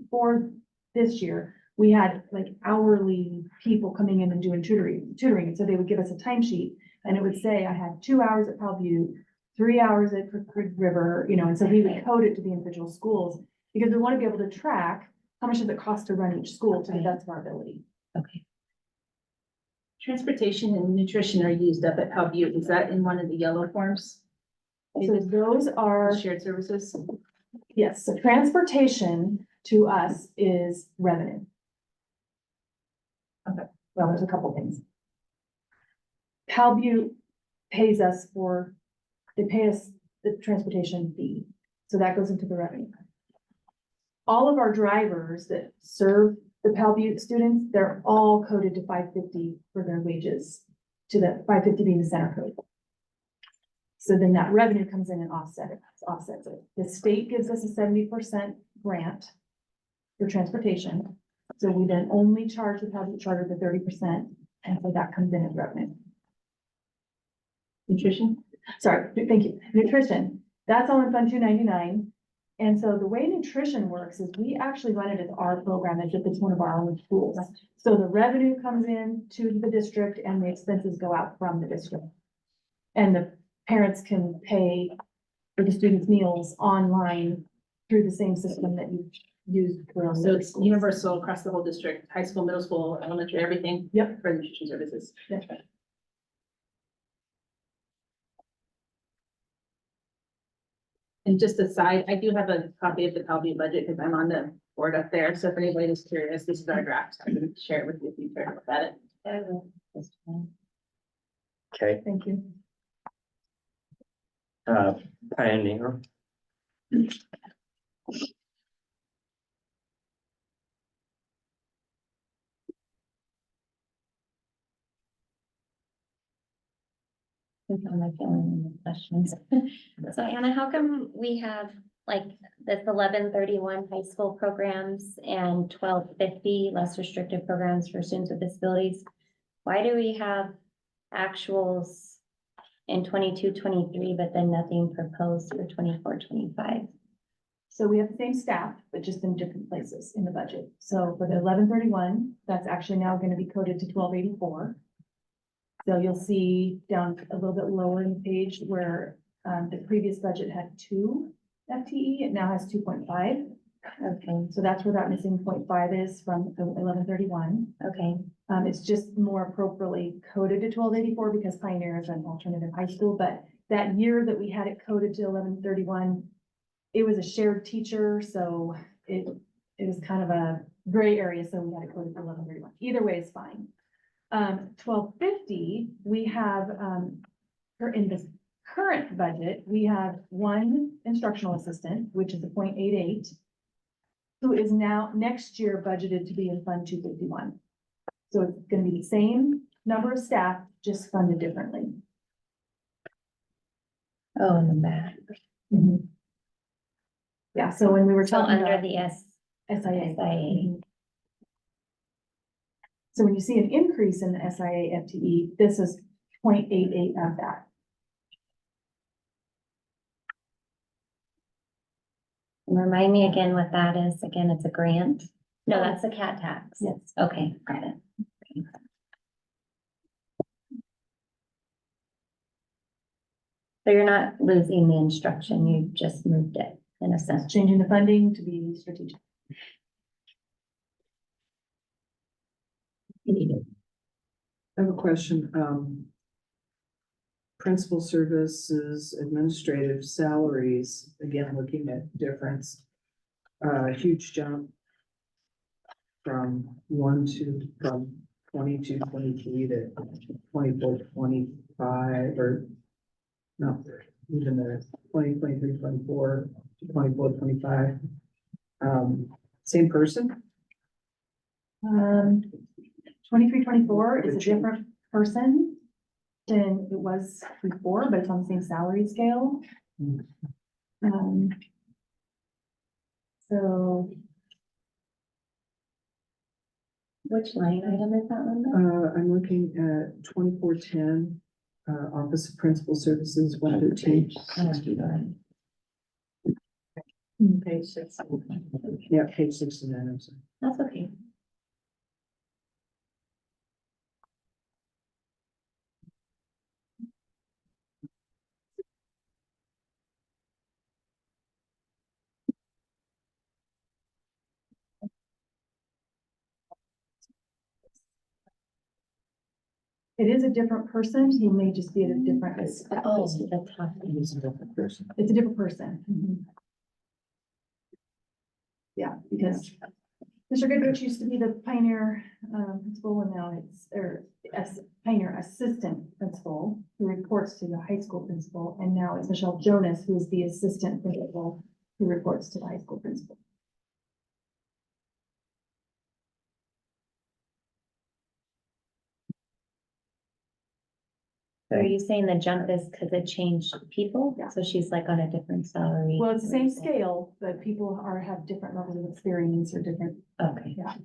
before this year, we had like hourly people coming in and doing tutoring. And so they would give us a timesheet and it would say, I had 2 hours at Cal Butte, 3 hours at Crooked River, and so we would code it to the individual schools. Because we want to be able to track how much does it cost to run each school to the best of our ability. okay. Transportation and nutrition are used up at Cal Butte. Is that in one of the yellow forms? So those are, Shared services? yes, so transportation to us is revenue. Okay. Well, there's a couple things. Cal Butte pays us they pay us the transportation fee, so that goes into the revenue. All of our drivers that serve the Cal Butte students, they're all coded to 550 for their wages, to the 550 being the center code. So then that revenue comes in and offsets it. The state gives us a 70% grant for transportation. So we then only charge the Cal Butte charter the 30%, and so that comes in as revenue. Nutrition? Sorry, thank you. Nutrition, that's all in Fund 299. And so the way nutrition works is we actually run it as our program as if it's one of our own schools. So the revenue comes in to the district and the expenses go out from the district. And the parents can pay for the students' meals online through the same system that you used. for So it's schools. universal across the whole district, high school, middle school, elementary, everything. Yep. For nutrition services. That's right. And just aside, I do have a copy of the Calvi budget because I'm on the board up there. So if anybody is curious, this is our draft. I can share it with you if you care to look at it. Okay, Thank you. Pioneer. On my phone and questions. So Anna, how come we have like this 1131 high school programs and 1250 less restrictive programs for students with disabilities? Why do we have actuals in 22-23, but then nothing proposed for 24-25? So we have the same staff, but just in different places in the budget. So for the 1131, that's actually now going to be coded to 1284. So you'll see down a little bit lower in the page where the previous budget had 2 FTE, it now has 2.5. Okay, So that's where that missing 0.5 is from the 1131. okay, It's just more appropriately coded to 1284 because Pioneer is an alternative high school, but that year that we had it coded to 1131, it was a shared teacher, so it was kind of a gray area, so we had it coded to 1131. Either way is fine. 1250, we have, in this current budget, we have 1 instructional assistant, which is a 0.88, who is now next year budgeted to be in Fund 251. So it's gonna be the same number of staff, just funded differently. oh, in the back. Yeah, so when we were So talking under about the SIA. SIA. So when you see an increase in the SIA FTE, this is 0.88 of that. Remind me again what that is. Again, it's a grant. No, that's a cat tax. Yes. Okay, got it. So you're not losing the instruction, you just moved it in a sense. Changing the funding to be strategic. I have a question, principal services, administrative salaries, again, looking at difference. Huge jump from 22, 23 to 24, 25, or no, even the 20, 23, 24 to 24, 25. Same person? 23, 24 is a different person than it was before, but it's on the same salary scale. So Which line item is that one? I'm looking at 2410, Office of Principal Services, 113. page 6. Yeah, page 69, I'm sorry. That's okay. It is a different person. He may just be at a different. Oh, the top. He's a different person. It's a different person. Yeah, because Mr. Goodrich used to be the Pioneer principal, and now it's, Pioneer assistant principal, who reports to the high school principal, and now it's Michelle Jonas, who is the assistant principal, who reports to the high school principal. So are you saying the jump is because it changed people? Yeah. So she's like on a different salary? Well, it's the same scale, but people have different levels of experience or different. Okay. Yeah.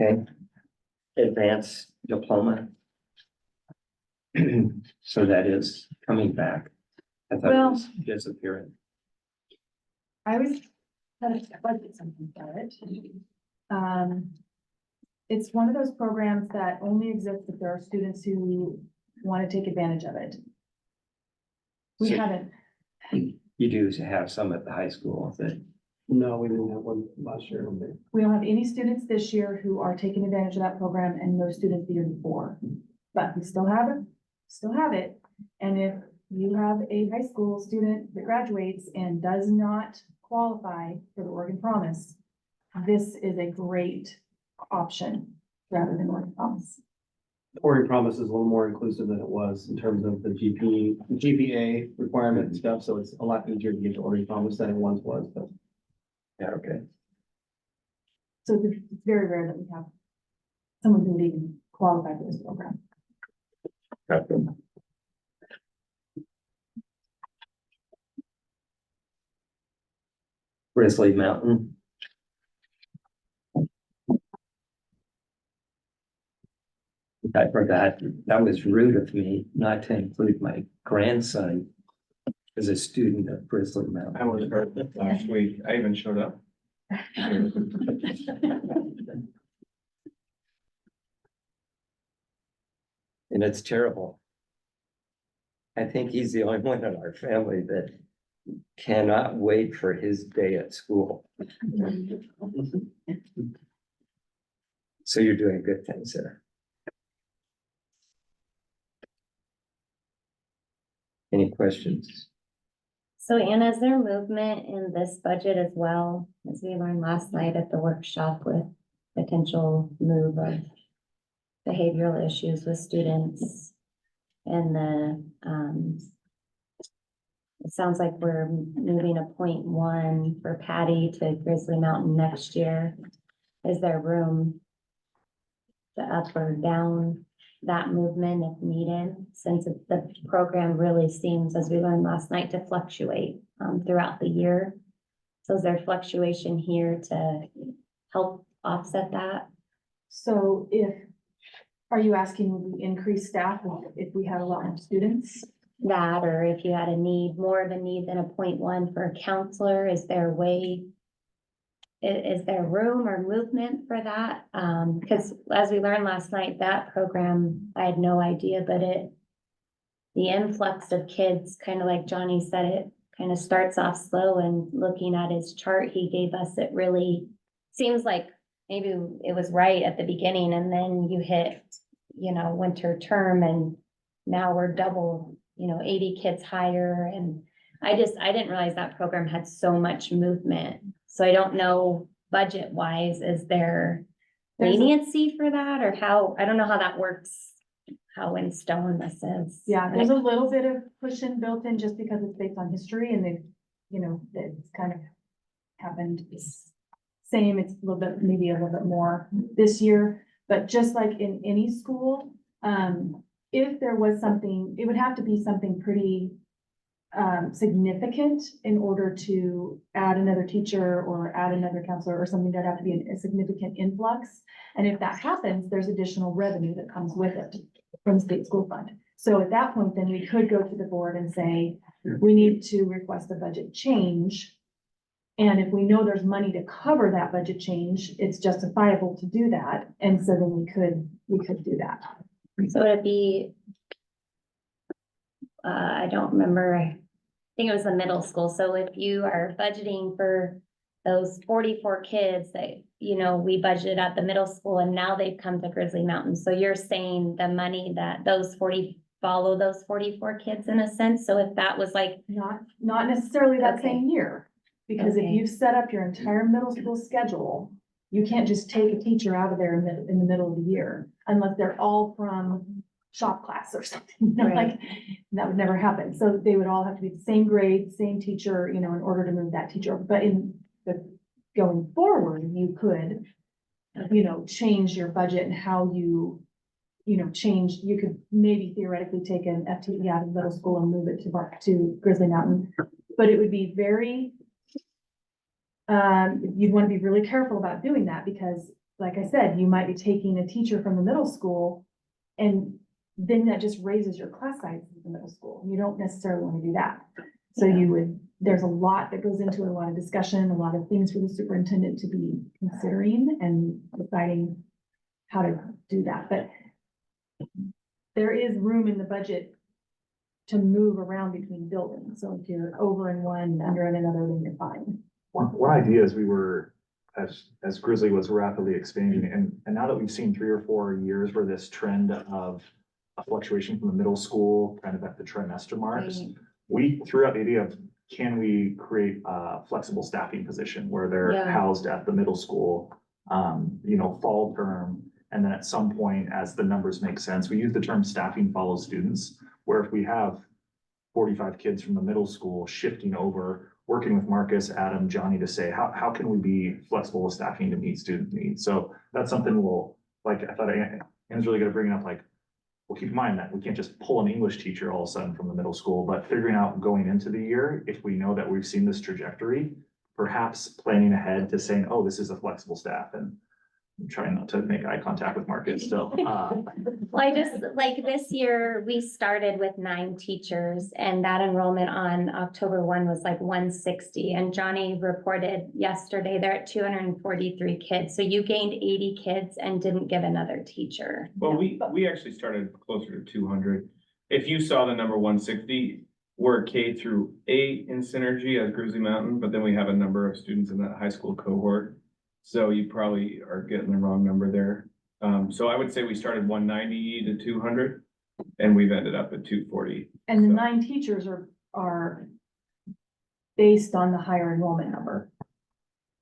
Okay. Advanced diploma. So that is coming back. I thought it Well- was disappearing. I was kind of budget something for it. It's one of those programs that only exists if there are students who want to take advantage of it. We So- haven't. You do have some at the high school that, No, we didn't have one last year. We don't have any students this year who are taking advantage of that program and no students the year before. But we still have it. And if you have a high school student that graduates and does not qualify for the Oregon Promise, this is a great option rather than Oregon Promise. Oregon Promise is a little more inclusive than it was in terms of the GPA requirement and stuff, so it's a lot easier to get to Oregon Promise than it once was, but. yeah, okay. So it's very rare that we have someone who would even qualify for this program. Okay. Grizzly Mountain. I forgot, that was rude of me not to include my grandson as a student of Grizzly Mountain. I was hurt last week. I even showed up. And it's terrible. I think he's the only one in our family that cannot wait for his day at school. So you're doing good things there. Any questions? So Anna, is there movement in this budget as well, as we learned last night at the workshop with potential move of behavioral issues with students? And it sounds like we're moving a 0.1 for Patty to Grizzly Mountain next year. Is there room to up or down that movement if needed, since the program really seems, as we learned last night, to fluctuate throughout the year? So is there fluctuation here to help offset that? So are you asking, would we increase staff if we had a lot more students? That, or if you had a need, more of a need than a 0.1 for a counselor, is there a way? Is there room or movement for that? Because as we learned last night, that program, I had no idea, but the influx of kids, kind of like Johnny said, it kind of starts off slow, and looking at his chart he gave us, it really seems like maybe it was right at the beginning, and then you hit, winter term, and now we're double, 80 kids higher. And I didn't realize that program had so much movement. So I don't know, budget wise, is there leniency for that, or how? I don't know how that works, how in stone this is. Yeah, there's a little bit of cushion built in just because it's based on history, and it's kind of happened same, it's a little bit, maybe a little bit more this year. But just like in any school, if there was something, it would have to be something pretty significant in order to add another teacher or add another counselor or something. That'd have to be a significant influx. And if that happens, there's additional revenue that comes with it from the state school fund. So at that point, then we could go to the board and say, we need to request a budget change. And if we know there's money to cover that budget change, it's justifiable to do that. And so then we could do that. So it'd be, I don't remember, I think it was the middle school. So if you are budgeting for those 44 kids that, we budgeted at the middle school, and now they've come to Grizzly Mountain. So you're saying the money that follow those 44 kids in a sense. So if that was like, Not necessarily that Okay. same year, because if Okay. you've set up your entire middle school schedule, you can't just take a teacher out of there in the middle of the year, unless they're all from shop class or something, Right. like, that would never happen. So they would all have to be the same grade, same teacher, in order to move that teacher. But going forward, you could, change your budget and how you could maybe theoretically take an FTE out of middle school and move it to Grizzly Mountain. But it would be very, you'd want to be really careful about doing that, because like I said, you might be taking a teacher from the middle school, and then that just raises your class size in the middle school. You don't necessarily want to do that. So there's a lot that goes into it, a lot of discussion, a lot of things for the superintendent to be considering and deciding how to do that. But there is room in the budget to move around between buildings. So if you're over in one, under in another, then you're fine. One idea is we were, as Grizzly was rapidly expanding, and now that we've seen 3 or 4 years where this trend of a fluctuation from the middle school, kind of at the trimester marks, Right. we threw out the idea of, can we create a flexible staffing position where they're Yeah. housed at the middle school, fall term, and then at some point, as the numbers make sense, we use the term staffing follows students, where if we have 45 kids from the middle school shifting over, working with Marcus, Adam, Johnny to say, how can we be flexible with staffing to meet student needs? So that's something we'll, like, I thought Anne's really gonna bring it up, like, well, keep in mind that we can't just pull an English teacher all of a sudden from the middle school, but figuring out going into the year, if we know that we've seen this trajectory, perhaps planning ahead to saying, oh, this is a flexible staff, and I'm trying not to make eye contact with Marcus still. Well, I just, like, this year, we started with 9 teachers, and that enrollment on October 1 was like 160. And Johnny reported yesterday, they're at 243 kids. So you gained 80 kids and didn't give another teacher. Well, we actually started closer to 200. If you saw the number 160, we're K through 8 in Synergy at Grizzly Mountain, but then we have a number of students in that high school cohort. So you probably are getting the wrong number there. So I would say we started 190 to 200 and we've ended up at 240. And the So- 9 teachers are based on the higher enrollment number.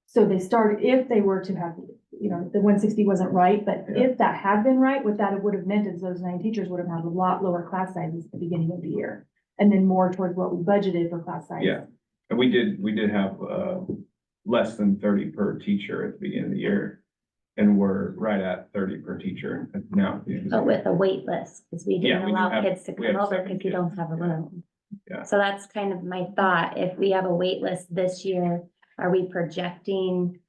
So they started, if they were to have, the 160 wasn't right, but Yeah. if that had been right, what that would have meant is those 9 teachers would have had a lot lower class sizes at the beginning of the year. And then more towards what we budgeted for class size. Yeah, and we did have less than 30 per teacher at the beginning of the year. And we're right at 30 per teacher now. But with a wait list, because we Yeah, didn't we do allow have- kids to we come have over 7 because you don't kids. have a room. Yeah. So that's kind of my thought. If we have a wait list this year, are we projecting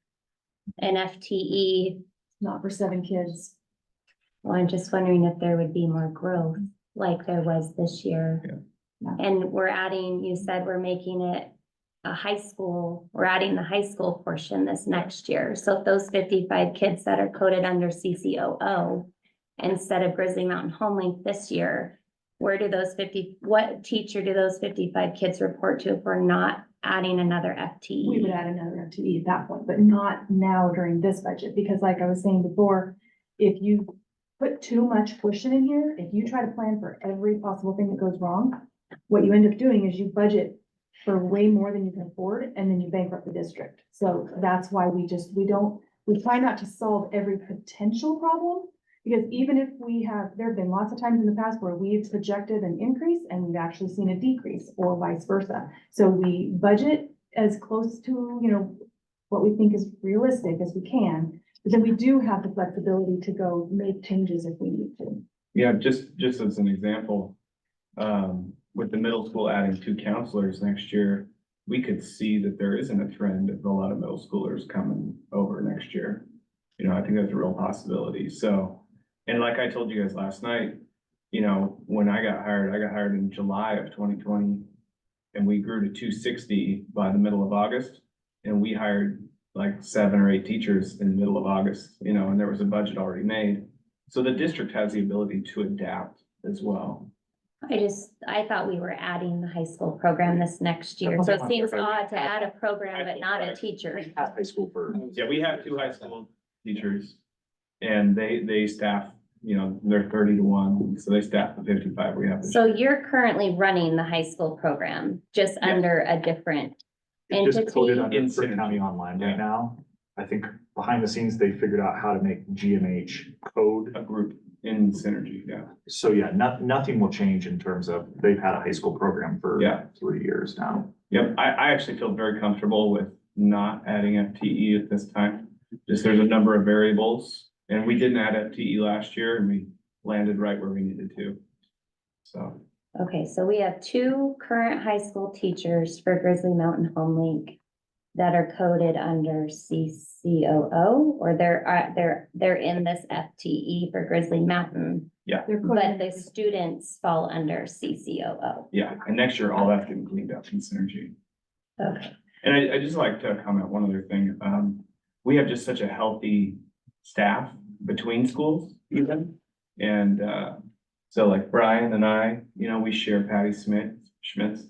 an FTE? Not for 7 kids. Well, I'm just wondering if there would be more growth like there was this year. Yeah. And we're adding, you said we're making it a high school, we're adding the high school portion this next year. So if those 55 kids that are coded under CCOO instead of Grizzly Mountain Homelink this year, what teacher do those 55 kids report to if we're not adding another FTE? We would add another FTE at that point, but not now during this budget, because like I was saying before, if you put too much cushion in here, if you try to plan for every possible thing that goes wrong, what you end up doing is you budget for way more than you can afford, and then you bankrupt the district. So that's why we try not to solve every potential problem. Because even if there have been lots of times in the past where we've projected an increase and we've actually seen a decrease or vice versa. So we budget as close to, what we think is realistic as we can. But then we do have the flexibility to go make changes if we need to. Yeah, just as an example, with the middle school adding 2 counselors next year, we could see that there isn't a trend of a lot of middle schoolers coming over next year. I think that's a real possibility. So, and like I told you guys last night, when I got hired in July of 2020, and we grew to 260 by the middle of August, and we hired like 7 or 8 teachers in the middle of August, and there was a budget already made. So the district has the ability to adapt as well. I thought we were adding the high school program this next year, so it seems odd to add a program but not a teacher. At high school for. Yeah, we have 2 high school teachers and they staff, they're 30 to 1, so they staff the 55 we have. this So year. you're currently running the high school program, just Yes. under a different It's just coded entity? under In Frick Synergy. County Online right Yeah. now. I think behind the scenes, they figured out how to make GMH code. A group in Synergy, yeah. So yeah, nothing will change in terms of, they've had a high school program for Yeah. 3 years now. Yep, I actually feel very comfortable with not adding FTE at this time. Just there's a number of variables, and we didn't add FTE last year, and we landed right where we needed to. So, Okay, so we have 2 current high school teachers for Grizzly Mountain Homelink that are coded under CCOO, or they're in this FTE for Grizzly Mountain, They're but coded- the students fall under CCOO. yeah, and next year, all that's getting cleaned up in Synergy. Okay, And I just like to comment one other thing. We have just such a healthy staff between schools even. And So like Brian and I, we share Patty Schmitz.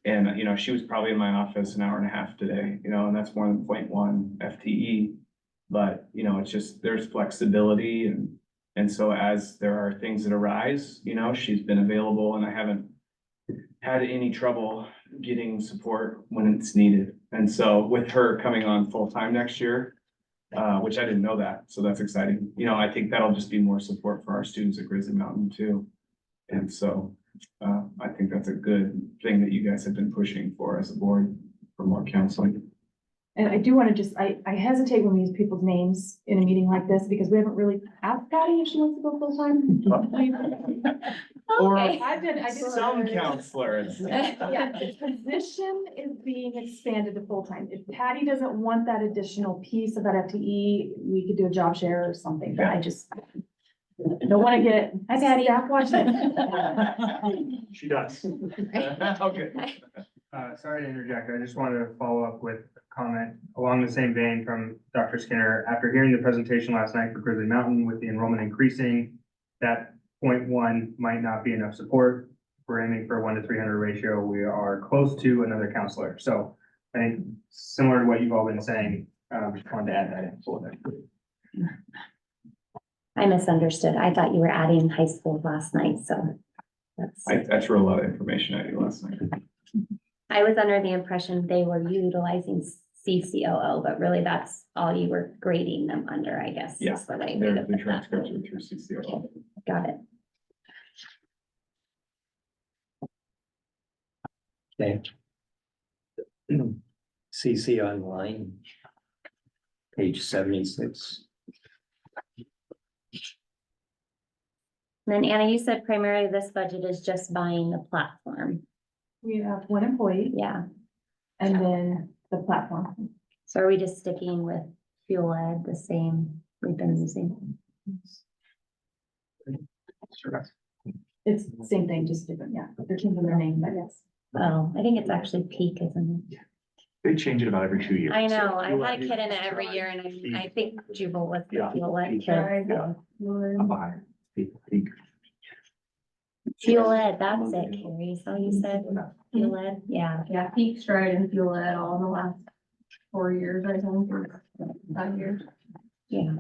And, she was probably in my office an hour and a half today, and that's more than 0.1 FTE. But, it's just, there's flexibility and so as there are things that arise, she's been available and I haven't had any trouble getting support when it's needed. And so with her coming on full-time next year, which I didn't know that, so that's exciting. I think that'll just be more support for our students at Grizzly Mountain too. And so, I think that's a good thing that you guys have been pushing for as a board for more counseling. And I do want to I hesitate when we use people's names in a meeting like this because we haven't really asked Patty if she wants to go full time. Or I did. some counselors. Yeah, the position is being expanded to full time. If Patty doesn't want that additional piece of that FTE, we could do a job share or something, but I just don't want to get. Hi, Patty. Staff watching. She does. Okay. Sorry to interject. I just wanted to follow up with a comment along the same vein from Dr. Skinner. After hearing the presentation last night for Grizzly Mountain with the enrollment increasing, that 0.1 might not be enough support. We're aiming for a 1 to 300 ratio. We are close to another counselor. So I think similar to what you've all been saying, just wanted to add that in. I misunderstood. I thought you were adding high school last night, so that's. I threw a lot of information at you last night. I was under the impression they were utilizing CCOO, but really that's all you were grading them under, I guess. Yeah, is the way we There's look the at that. transcripts are through CCO. Got it. Okay. CC online. Page 76. And then Anna, you said primarily this budget is just buying the platform. We have one employee Yeah. and then the platform. So are we just sticking with fuel ed, the same we've been using? It's the same thing, just different, yeah. They're changing their name, but yes. Oh, I think it's actually Peak, isn't it? They change it about every 2 years. I know, So I've had a kid in it every year and I think Jubal was the Yeah. fuel ed kid. Yeah. so. I'm behind. Peak. Fuel ed, that's it, Carrie, so you said fuel ed, yeah. Yeah, Peak, Stride and Fuel Ed all in the last 4 years, I think, or 5 years. Yeah.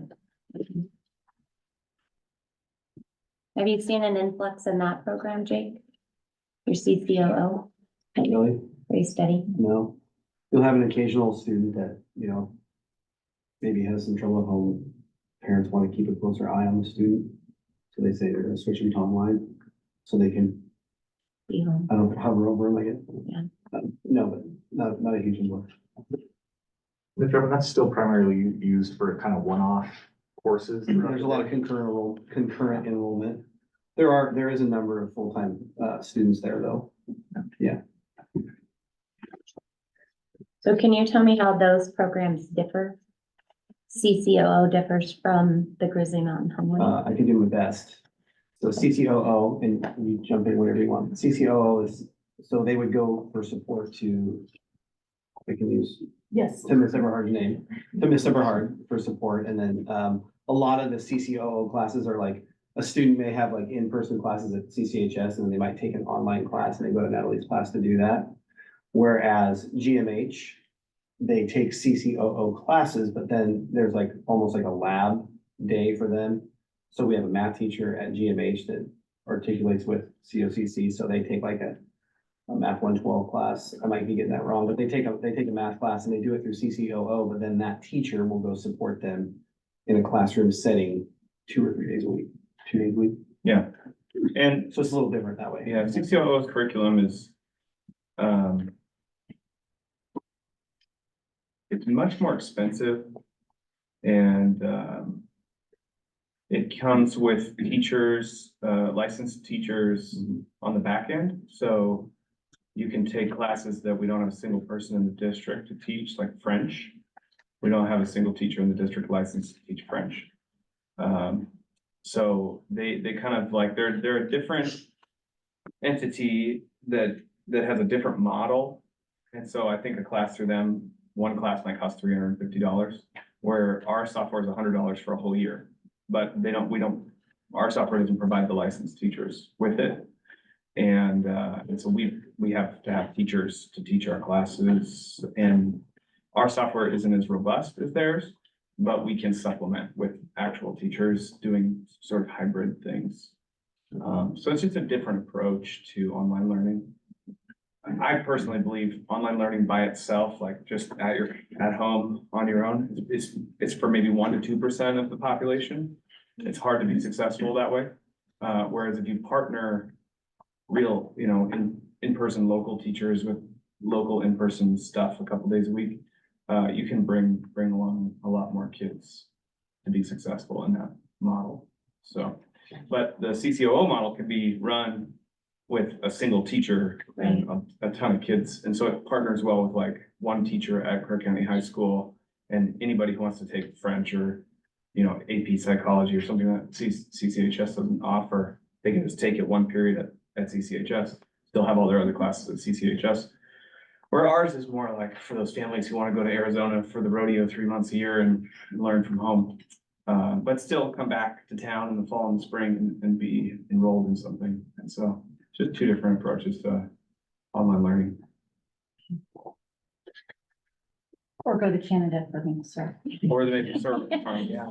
Have you seen an influx in that program, Jake? Your CCOO, Really? pretty steady. No. You'll have an occasional student that, maybe has some trouble at home. Parents want to keep a closer eye on the student. So they say they're gonna switch them to online so they can, Be home. I don't know, hover over them, I guess. Yeah. No, but not a huge influence. That's still primarily used for kind of one-off courses. There's a lot of concurrent enrollment. There is a number of full-time, students there though. Yeah. So can you tell me how those programs differ? CCOO differs from the Grizzly Mountain Homewood. I can do my best. So CCOO, and you jump in whatever you want. CCOO is, so they would go for support to, I can use Yes. to Miss Everhard's name, to Miss Everhard for support. And then, a lot of the CCOO classes are like, a student may have like in-person classes at CCHS and then they might take an online class and they go to Natalie's class to do that. Whereas GMH, they take CCOO classes, but then there's like almost like a lab day for them. So we have a math teacher at GMH that articulates with COCC, so they take like a math 112 class. I might be getting that wrong, but they take a math class and they do it through CCOO, but then that teacher will go support them in a classroom setting 2 or 3 days a week, 2 days a week. Yeah. And So it's a little different that way. yeah, CCOO's curriculum is, it's much more expensive and, it comes with teachers, licensed teachers on the back end. So you can take classes that we don't have a single person in the district to teach, like French. We don't have a single teacher in the district licensed to teach French. So they kind of like, they're a different entity that has a different model. And so I think a class through them, one class might cost $350, where our software is $100 for a whole year. But we don't our software doesn't provide the licensed teachers with it. And so we have to have teachers to teach our classes, and our software isn't as robust as theirs, but we can supplement with actual teachers doing sort of hybrid things. So it's just a different approach to online learning. I personally believe online learning by itself, like just at home on your own, it's for maybe 1% to 2% of the population. It's hard to be successful that way. Whereas if you partner real, in-person local teachers with local in-person stuff a couple days a week, you can bring along a lot more kids to be successful in that model. So, but the CCOO model can be run with a single teacher and a ton of kids. And so it partners well with like one teacher at Clark County High School, and anybody who wants to take French or, AP psychology or something that CCHS doesn't offer, they can just take it one period at CCHS, still have all their other classes at CCHS. Where ours is more like for those families who want to go to Arizona for the rodeo 3 months a year and learn from home. But still come back to town in the fall and spring and be enrolled in something. And so just two different approaches to online learning. Or go to Canada for me, sir. Or they make sort of, yeah.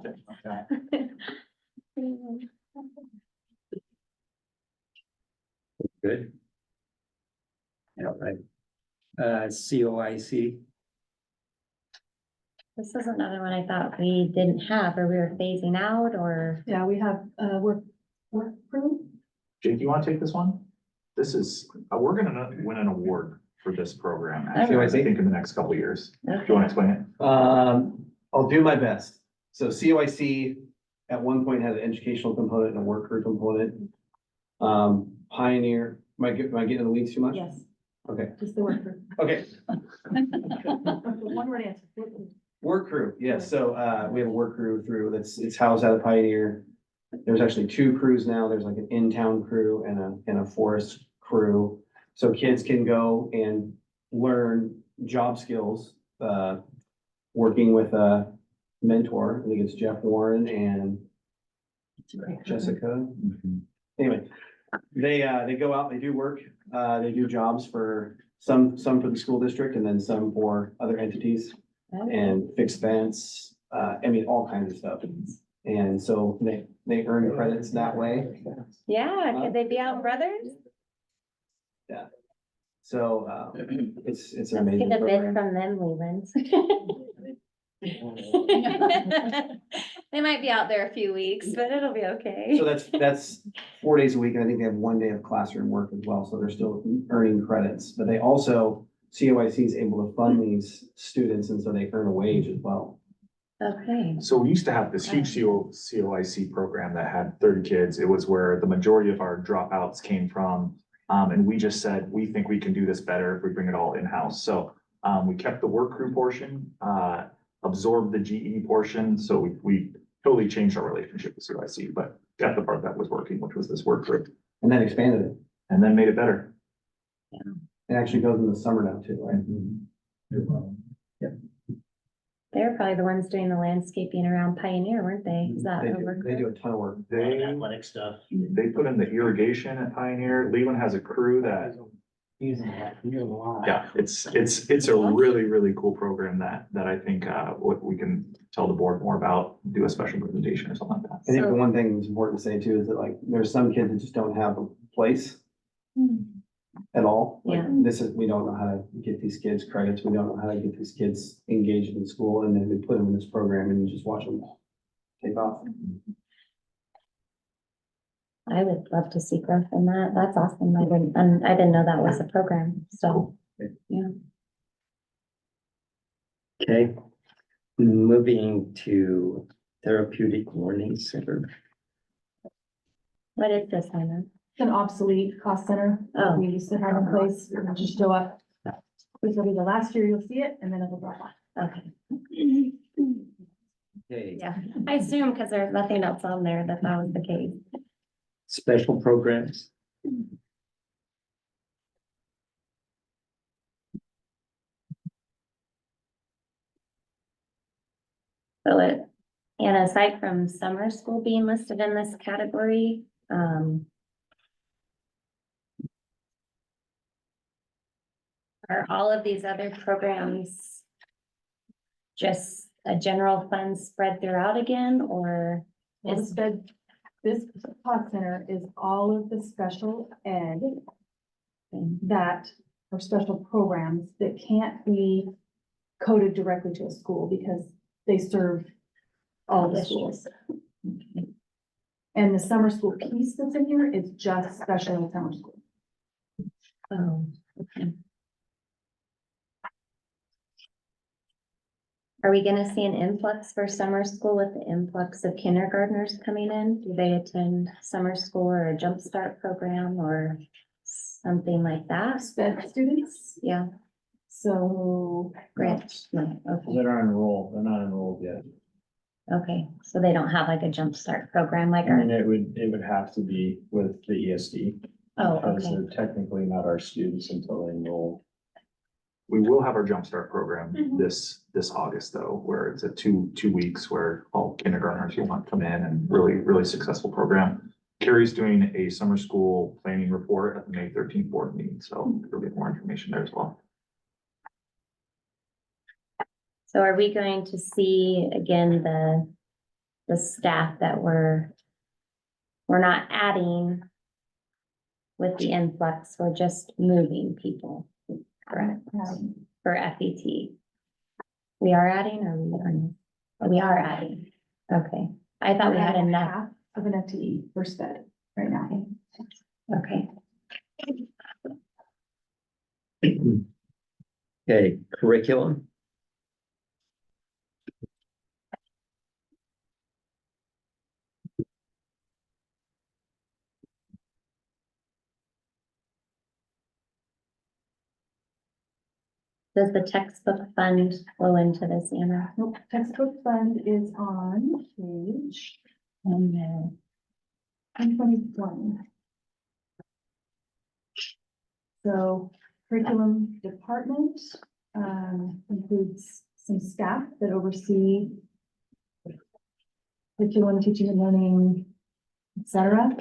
Good. All right. COIC, This is another one I thought we didn't have, or we were phasing out, or. Yeah, we have, work crew. Jake, you want to take this one? This is, we're gonna win an award for this program, actually, I think in the next couple of years. Do you want to explain it? I'll do my best. So COIC at one point had an educational component and a work crew component. Pioneer, am I getting in the weeds too much? Yes, Okay, just the work crew. okay. One word answer. Work crew, yes. So, we have a work crew through, it's housed out of Pioneer. There's actually 2 crews now. There's like an in-town crew and a forest crew. So kids can go and learn job skills, working with a mentor. I think it's Jeff Warren and Jessica. Anyway, they go out, they do work, they do jobs for some for the school district and then some for other entities and fix fence, all kinds of stuff. And so they earn credits that way. Yeah, could they be out brothers? Yeah. So, it's an Let's amazing get a bid program. from them, Leland. They might be out there a few weeks, but it'll be okay. So that's 4 days a week, and I think they have 1 day of classroom work as well, so they're still earning credits, but they also, COIC is able to fund these students, and so they earn a wage as well. Okay. So we used to have this huge COIC program that had 30 kids. It was where the majority of our dropouts came from. And we just said, we think we can do this better if we bring it all in-house. So we kept the work crew portion, absorbed the GE portion. So we totally changed our relationship with COIC, but got the part that was working, which was this work crew. And then expanded it. And then made it better. It actually goes in the summer now too, right? They're probably the ones doing the landscaping around Pioneer, weren't they? Is that They over? do a ton of work. Athletic stuff. They put in the irrigation at Pioneer. Leland has a crew that, Using that, using a lot. yeah, it's a really, really cool program that I think, we can tell the board more about, do a special presentation or something like that. I think the one thing that's important to say too is that like, there's some kids that just don't have a place at all. Like, Yeah. we don't know how to get these kids credits. We don't know how to get these kids engaged in school, and then we put them in this program and you just watch them take off. I would love to see growth in that. That's awesome. I didn't know that was a program, so, yeah. okay. Moving to Therapeutic Learning Center. What is this, Hannah? It's an obsolete cost center. Oh. We used to have in place, it'll just show up. This will be the last year you'll see it, and then it'll drop off. Okay. Okay, Yeah, I assume because there's nothing else on there that was the case. special programs. So And aside from summer school being listed in this category, are all of these other programs just a general fund spread throughout again, or is, This cost center is all of the special ed that are special programs that can't be coded directly to a school because they serve all the schools. And the summer school piece that's in here is just special ed summer school. oh, okay. Are we gonna see an influx for summer school with the influx of kindergartners coming in? Do they attend summer school or a jumpstart program or something like that? Sped students, Yeah, so. great. No, okay, They're enrolled, they're not enrolled yet. okay. So they don't have like a jumpstart program like I mean, our, it would have to be with the ESD. oh, Because okay. they're technically not our students until they enroll. We will have our Jumpstart program this August though, where it's a two weeks where all kindergartners will want to come in and really successful program. Carrie's doing a summer school planning report at the May 13th board meeting, so there'll be more information there as well. So are we going to see again the staff that we're not adding with the influx, we're just moving people, correct? For FET. We are adding or we aren't? We are adding. Okay. I thought we had enough. Half of an FTE for sped right now. Okay. Okay, curriculum. Does the textbook fund flow into this, Anna? Nope, textbook fund is on page 121. So curriculum department includes some staff that oversee curriculum, teaching and learning, etc.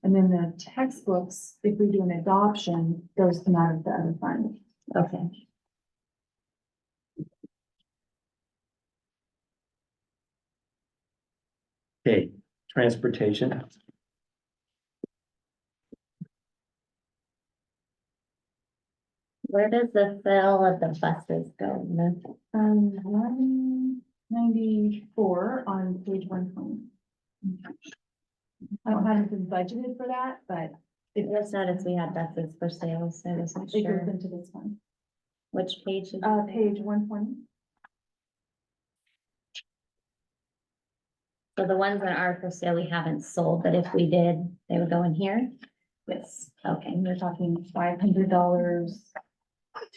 And then the textbooks, if we do an adoption, those come out of the other fund. Okay. Okay, transportation. Where does the sale of the buses go? No? 194 on page 120. I don't have anything budgeted for that, but I just noticed we had buses for sale, so I wasn't it goes sure into this one. which page. Is Page 120. So the ones that are for sale, we haven't sold, but if we did, they would go in here? Yes. Okay, And you're talking $500,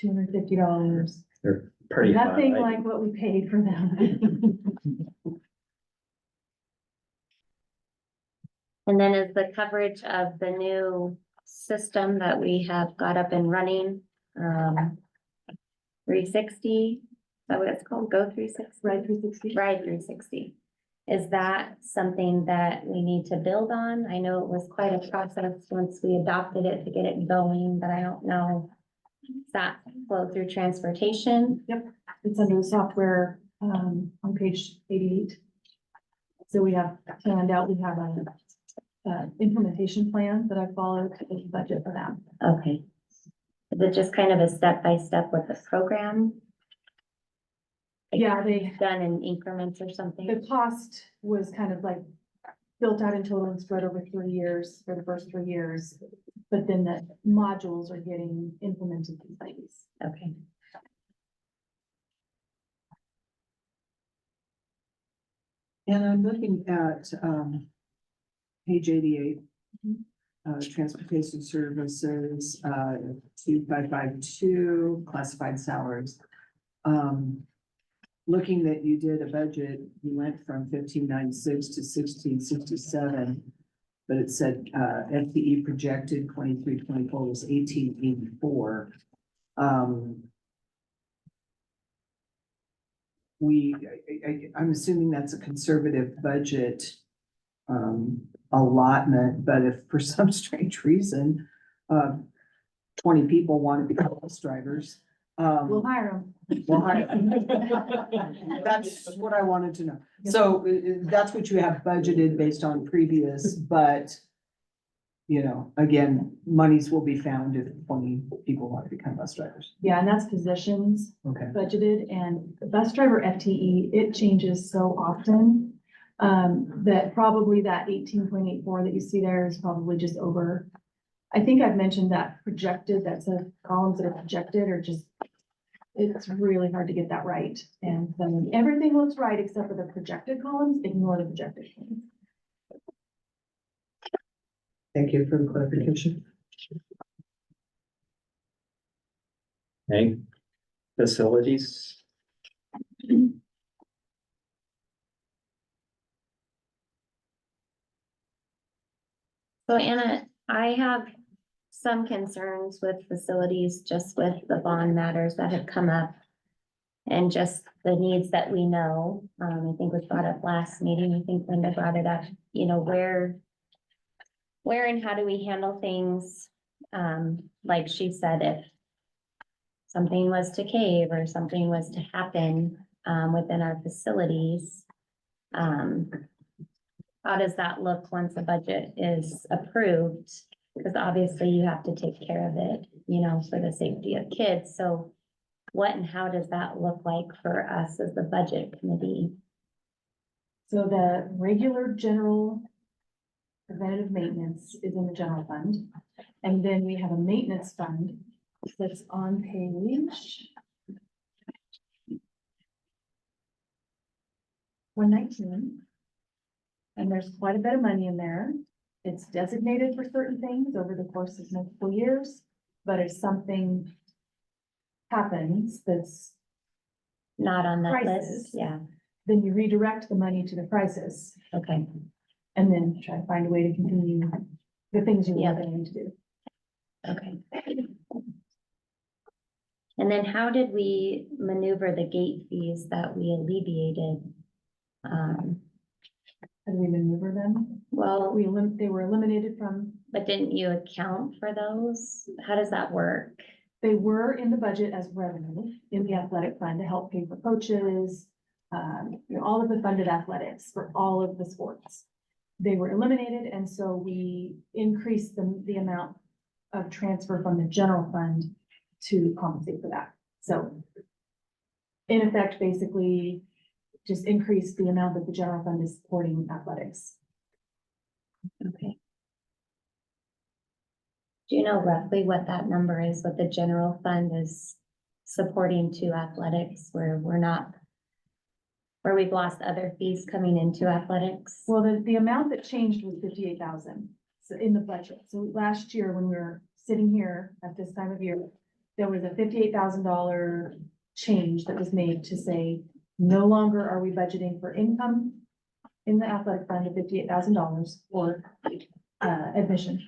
$250. They're pretty high. Nothing like what we paid for them. and then is the coverage of the new system that we have got up and running, 360, is that what it's called? Go 360? Right, 360. Ride 360. Is that something that we need to build on? I know it was quite a process once we adopted it to get it going, but I don't know. Does that flow through transportation? It's under the software on page 88. So we have planned out, we have a implementation plan that I followed to the budget for that. Okay. Is it just kind of a step-by-step with the program? Yeah, they, Done in increments or something? the cost was kind of like built out in total and spread over 3 years for the first 3 years. But then the modules are getting implemented in place. Okay. And I'm looking at, page 88. Transportation services, 2552, classified salaries. Looking that you did a budget, you went from 1596 to 1667. But it said, FTE projected 23-24 was 1884. I'm assuming that's a conservative budget allotment, but if for some strange reason, 20 people want to become bus drivers, We'll hire them. well, that's what I wanted to know. So that's what you have budgeted based on previous, but you know, again, monies will be found if 20 people want to become bus drivers. Yeah, and that's positions Okay. budgeted, and the bus driver FTE, it changes so often. That probably that 18.84 that you see there is probably just over. I think I've mentioned that projected, that's a columns that are projected or just. It's really hard to get that right, and then everything looks right except for the projected columns, ignore the projected columns. Thank you for the clarification. Okay, facilities. So Anna, I have some concerns with facilities, just with the bond matters that have come up. And just the needs that we know, I think was brought up last meeting, I think Linda brought it up, you know, where and how do we handle things? Like she said, if something was to cave or something was to happen, within our facilities, how does that look once a budget is approved? Because obviously you have to take care of it, you know, for the safety of kids. So what and how does that look like for us as the budget committee? So the regular general preventative maintenance is in the general fund. And then we have a maintenance fund that's on page 119. And there's quite a bit of money in there. It's designated for certain things over the course of multiple years, but if something happens that's Not on that Crisis. list, yeah, then you redirect the money to the crisis okay. and then try to find a way to continue the things you want them to do. Okay. And then how did we maneuver the gate fees that we alleviated? How do we maneuver them? Well, They were eliminated from, but didn't you account for those? How does that work? they were in the budget as revenue in the athletic fund to help pay for coaches, you know, all of the funded athletics for all of the sports. They were eliminated, and so we increased the amount of transfer from the general fund to compensate for that. So in effect, basically, just increase the amount that the general fund is supporting athletics. Okay. Do you know roughly what that number is, what the general fund is supporting to athletics, where we've lost other fees coming into athletics? Well, the amount that changed was 58,000, so in the budget. So last year, when we were sitting here at this time of year, there was a $58,000 change that was made to say, no longer are we budgeting for income in the athletic fund of $58,000 for admission.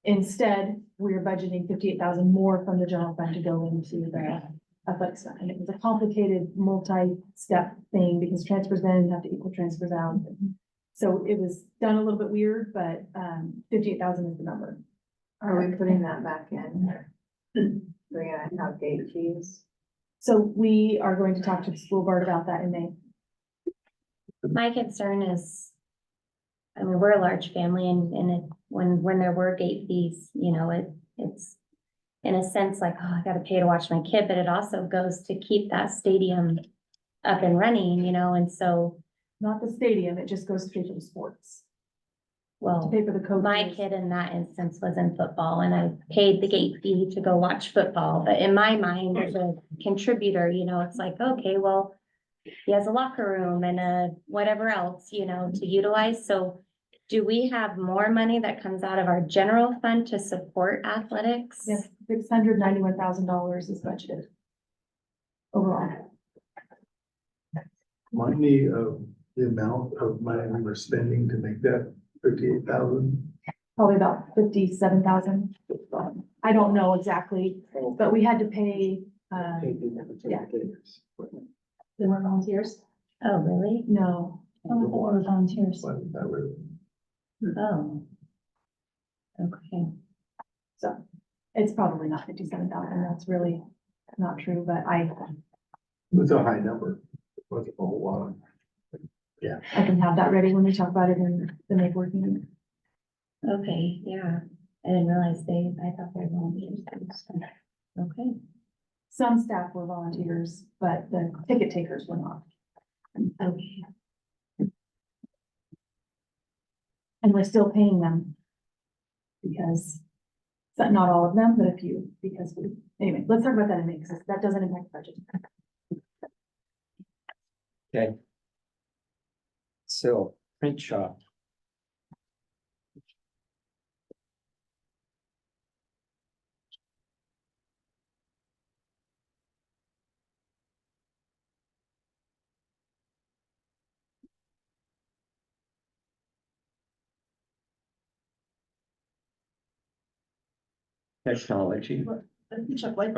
Instead, we are budgeting 58,000 more from the general fund to go into the athletics fund. And it was a complicated multi-step thing because transfers in have to equal transfers out. So it was done a little bit weird, but 58,000 is the number. Are we putting that back in? We're gonna have gate fees. So we are going to talk to the school board about that in May. My concern is, I mean, we're a large family and when there were gate fees, you know, it's in a sense like, oh, I gotta pay to watch my kid, but it also goes to keep that stadium up and running, you know, and so, Not the stadium, it just goes to pay for the sports, to well, pay for the coaches. my kid in that instance was in football and I paid the gate fee to go watch football, but in my mind, as a contributor, you know, it's like, okay, well, he has a locker room and a whatever else, you know, to utilize, so do we have more money that comes out of our general fund to support athletics? Yes, $691,000 is budgeted overall. Remind me of the amount of money we were spending to make that 58,000. Probably about 57,000. I don't know exactly, but we had to pay, yeah. They weren't volunteers? Oh, really? No. I thought they were volunteers. Oh. Okay. So it's probably not 57,000. That's really not true, but It's a high number. It wasn't a whole lot. I can have that ready when we talk about it in the May board meeting. Okay, yeah. I didn't realize I thought they were volunteers. Okay. Some staff were volunteers, but the ticket takers were not. Okay. And we're still paying them. Because, not all of them, but a few, because anyway, let's talk about that in May, because that doesn't impact the budget. Okay. So, print shop. Technology, or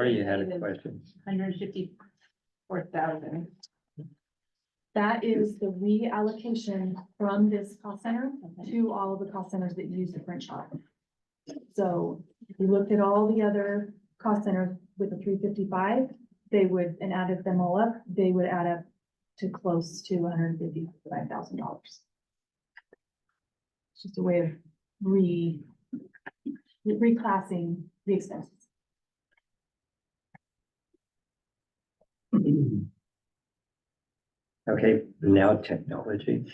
you had a question? 154,000. That is the reallocation from this cost center to all of the cost centers that use the print shop. So if you looked at all the other cost centers with the 355, they would, and added them all up, they would add up to close to $155,000. It's just a way of reclassing the expenses. Okay, now technology.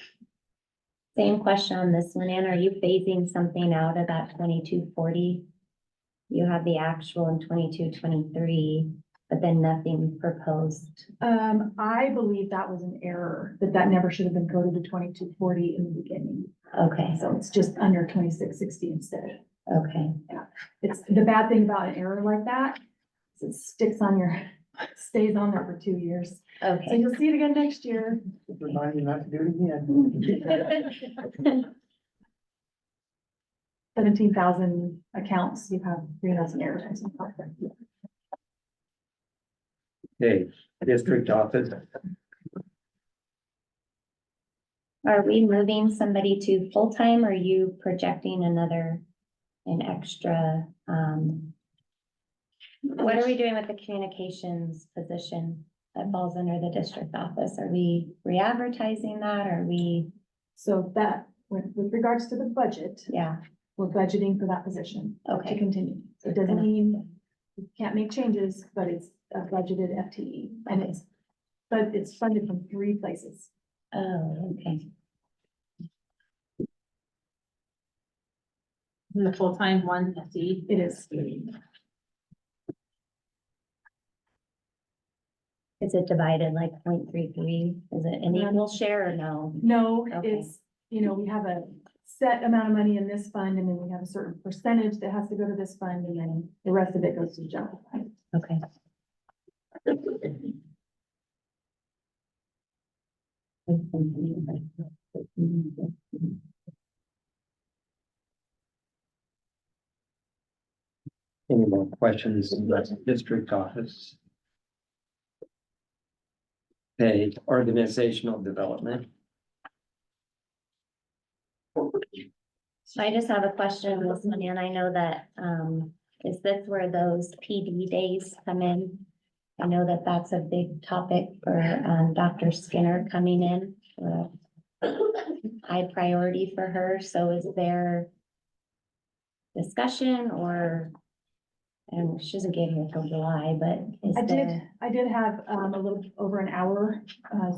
Same question on this one, Ann. Are you phasing something out of that 2240? You have the actual in 2223, but then nothing proposed. I believe that was an error, that never should have been coded to 2240 in the beginning. Okay, So it's just under 2660 instead. okay. It's the bad thing about an error like that, is it stays on there for 2 years. So Okay. you'll see it again next year. Remind you not to do it again. 17,000 accounts, you have 3,000 errors or something like that. Okay, district office, Are we moving somebody to full-time? Or are you projecting an extra, what are we doing with the communications position that falls under the district office? Are we re-advertising that? Are we, So that, with regards to the budget, yeah, we're budgeting for that position to okay, continue. So it doesn't mean we can't make changes, but it's a budgeted FTE. And it's funded from 3 places. oh, okay. And the full-time one, FTE. It is. Is it divided like 0.33? Is it an equal share or no? No, Okay. it's, we have a set amount of money in this fund, and then we have a certain percentage that has to go to this fund, and then the rest of it goes to the general fund. Okay. any more questions in the district office? Okay, organizational development. So I just have a question on this one, and I know that, is this where those PD days come in? I know that that's a big topic for, Dr. Skinner coming in, high priority for her, so is there discussion or, and she doesn't get here till July, but is there? I did have a little over an hour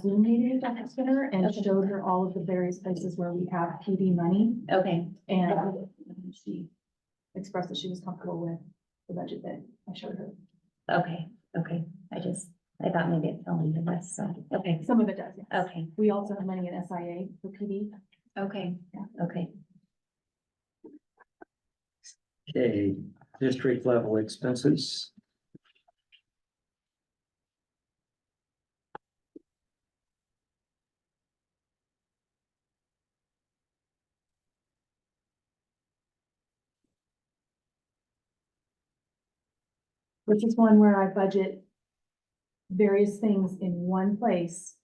Zoom meeting with Dr. Skinner and Okay. showed her all of the various places where we have PD money. Okay, And she expressed that she was comfortable with the budget that I showed her. okay, I thought maybe it fell into this, so, okay, Some of it does, yes. okay, We also have money in SIA for PD. okay, okay. Okay, district level expenses. Which is one where I budget various things in one place.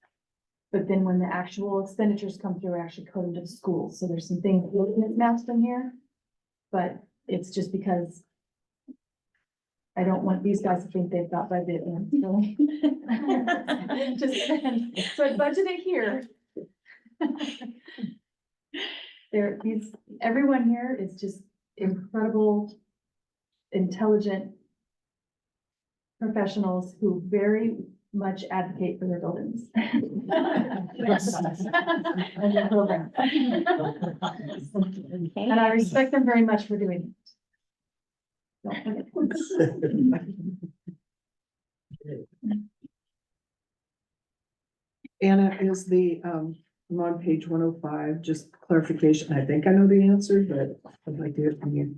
But then when the actual expenditures come through, I actually code them to the schools. So there's some things mismatched in here. But it's just because I don't want these guys to think they've got budget and really. Just, so I budgeted here. Everyone here is just incredible, intelligent professionals who very much advocate for their buildings. And their program. And I respect them very much for doing it. Don't forget. Anna, is I'm on page 105, just clarification. I think I know the answer, but I'd like to hear from you.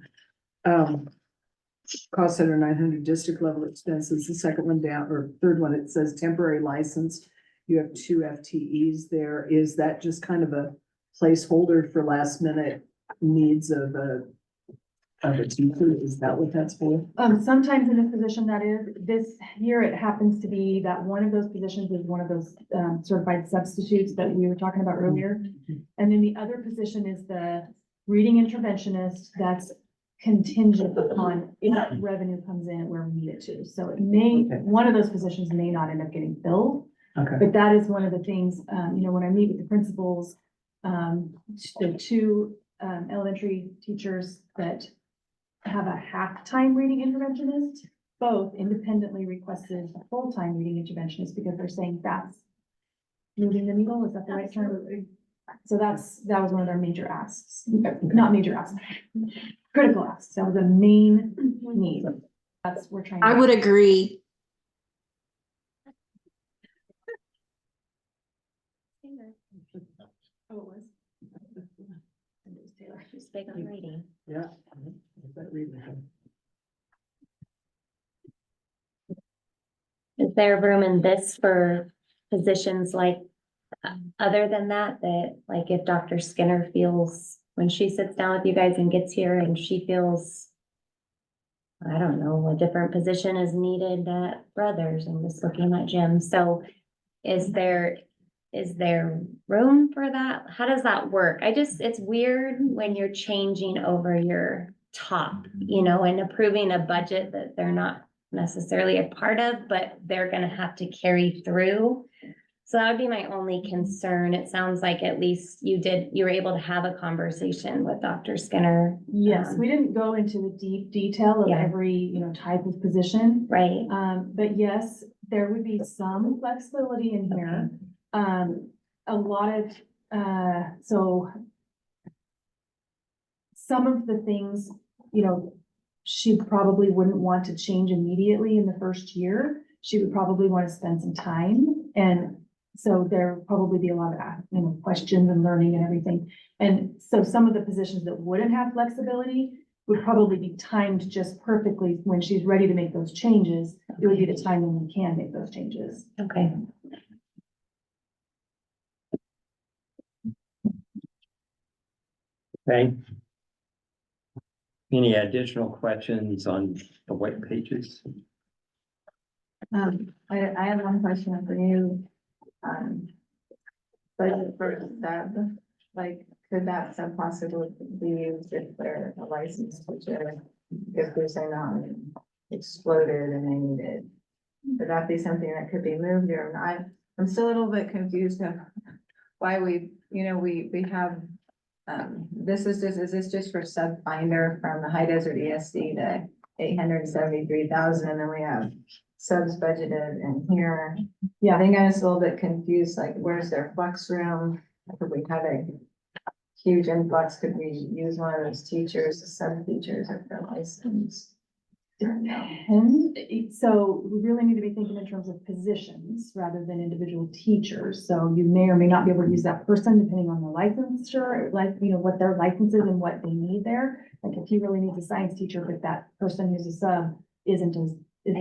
Cost center 900 district level expenses, the second one down, or third one, it says temporary license. You have 2 FTEs there. Is that just kind of a placeholder for last minute needs of a teacher? Is that what that's for? Sometimes in this position that is, this year it happens to be that one of those positions is one of those certified substitutes that we were talking about earlier. And then the other position is the reading interventionist that's contingent upon if revenue comes in where we need it to. So it may, one of those positions may not end up getting filled. Okay. But that is one of the things, when I meet with the principals, the 2 elementary teachers that have a half-time reading interventionist, both independently requested a full-time reading interventionist because they're saying that's moving the needle. Is that the right term? So that was one of their major asks, not major asks, critical asks. That was a main need. That's we're trying. I would agree. Oh, it was. She's big on reading. Yeah. Is there room in this for positions like, other than that, like if Dr. Skinner feels, when she sits down with you guys and gets here and she feels, I don't know, a different position is needed at Brothers, I'm just looking at Jim, so is there room for that? How does that work? It's weird when you're changing over your top, and approving a budget that they're not necessarily a part of, but they're gonna have to carry through. So that would be my only concern. It sounds like at least you were able to have a conversation with Dr. Skinner. Yes, we didn't go into the deep detail of Yeah. every, type of position. Right. But yes, there would be some flexibility in here. A lot of, so some of the things, she probably wouldn't want to change immediately in the first year. She would probably want to spend some time. And so there would probably be a lot of, questions and learning and everything. And so some of the positions that wouldn't have flexibility would probably be timed just perfectly when she's ready to make those changes. It would be the time when we can make those changes. Okay. Okay. Any additional questions on the white pages? I have one question for you. Budget for sub, could that sub possibly be used if they're a licensed teacher? If there's a exploded and they needed, would that be something that could be moved or not? I'm still a little bit confused of why we have, is this just for sub finder from the High Desert ESD to 873,000, and then we have subs budgeted in here. Yeah. I think I was a little bit confused, where's their flex room? Could we have a huge influx? Could we use one of those teachers, the sub teachers if they're licensed? And so we really need to be thinking in terms of positions rather than individual teachers. So you may or may not be able to use that person depending on the licensure, what their license is and what they need there. Like if you really need a science teacher, but that person who's a sub isn't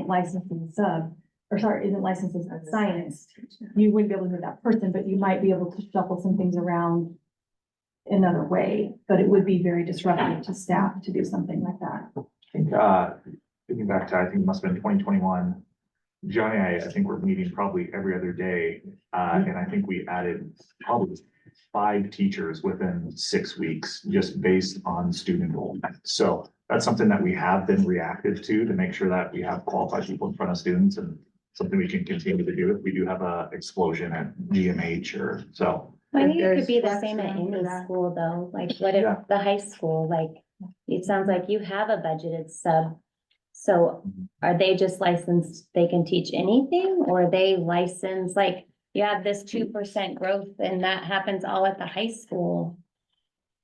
licensed as a sub, isn't licensed as a science, you wouldn't be able to move that person, but you might be able to shuffle some things around another way, but it would be very disruptive to staff to do something like that. I think, thinking back to, I think it must have been 2021, Johnny, I think we're meeting probably every other day, and I think we added probably 5 teachers within 6 weeks, just based on student enrollment. So that's something that we have been reactive to make sure that we have qualified people in front of students, and something we can continue to do if we do have a explosion at GMH or so. I think it There's could be the flex same at room for any that. school though, like what if Yeah. the high school, like, it sounds like you have a budgeted sub. So are they just licensed, they can teach anything, or are they licensed, like, you have this 2% growth and that happens all at the high school?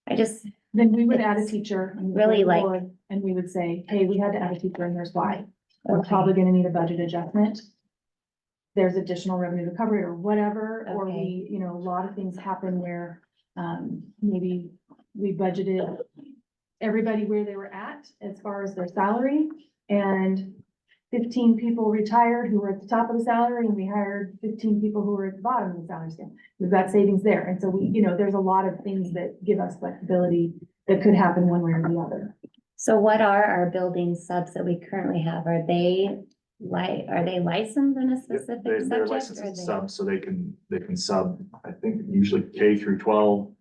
I just, Then we would add a teacher. and we would Really go like- forward And we would say, hey, we had to add a teacher and here's why. We're Okay. probably gonna need a budget adjustment. There's additional revenue to cover it or whatever, or Okay. we, a lot of things happen where, maybe we budgeted everybody where they were at as far as their salary, and 15 people retired who were at the top of the salary, and we hired 15 people who were at the bottom of the salary scale. We've got savings there, and so we, there's a lot of things that give us flexibility that could happen one way or the other. so what are our building subs that we currently have? Are they licensed in a Yep, specific They're subject? licensed or as they- subs, so they can sub, I think, usually K through 12.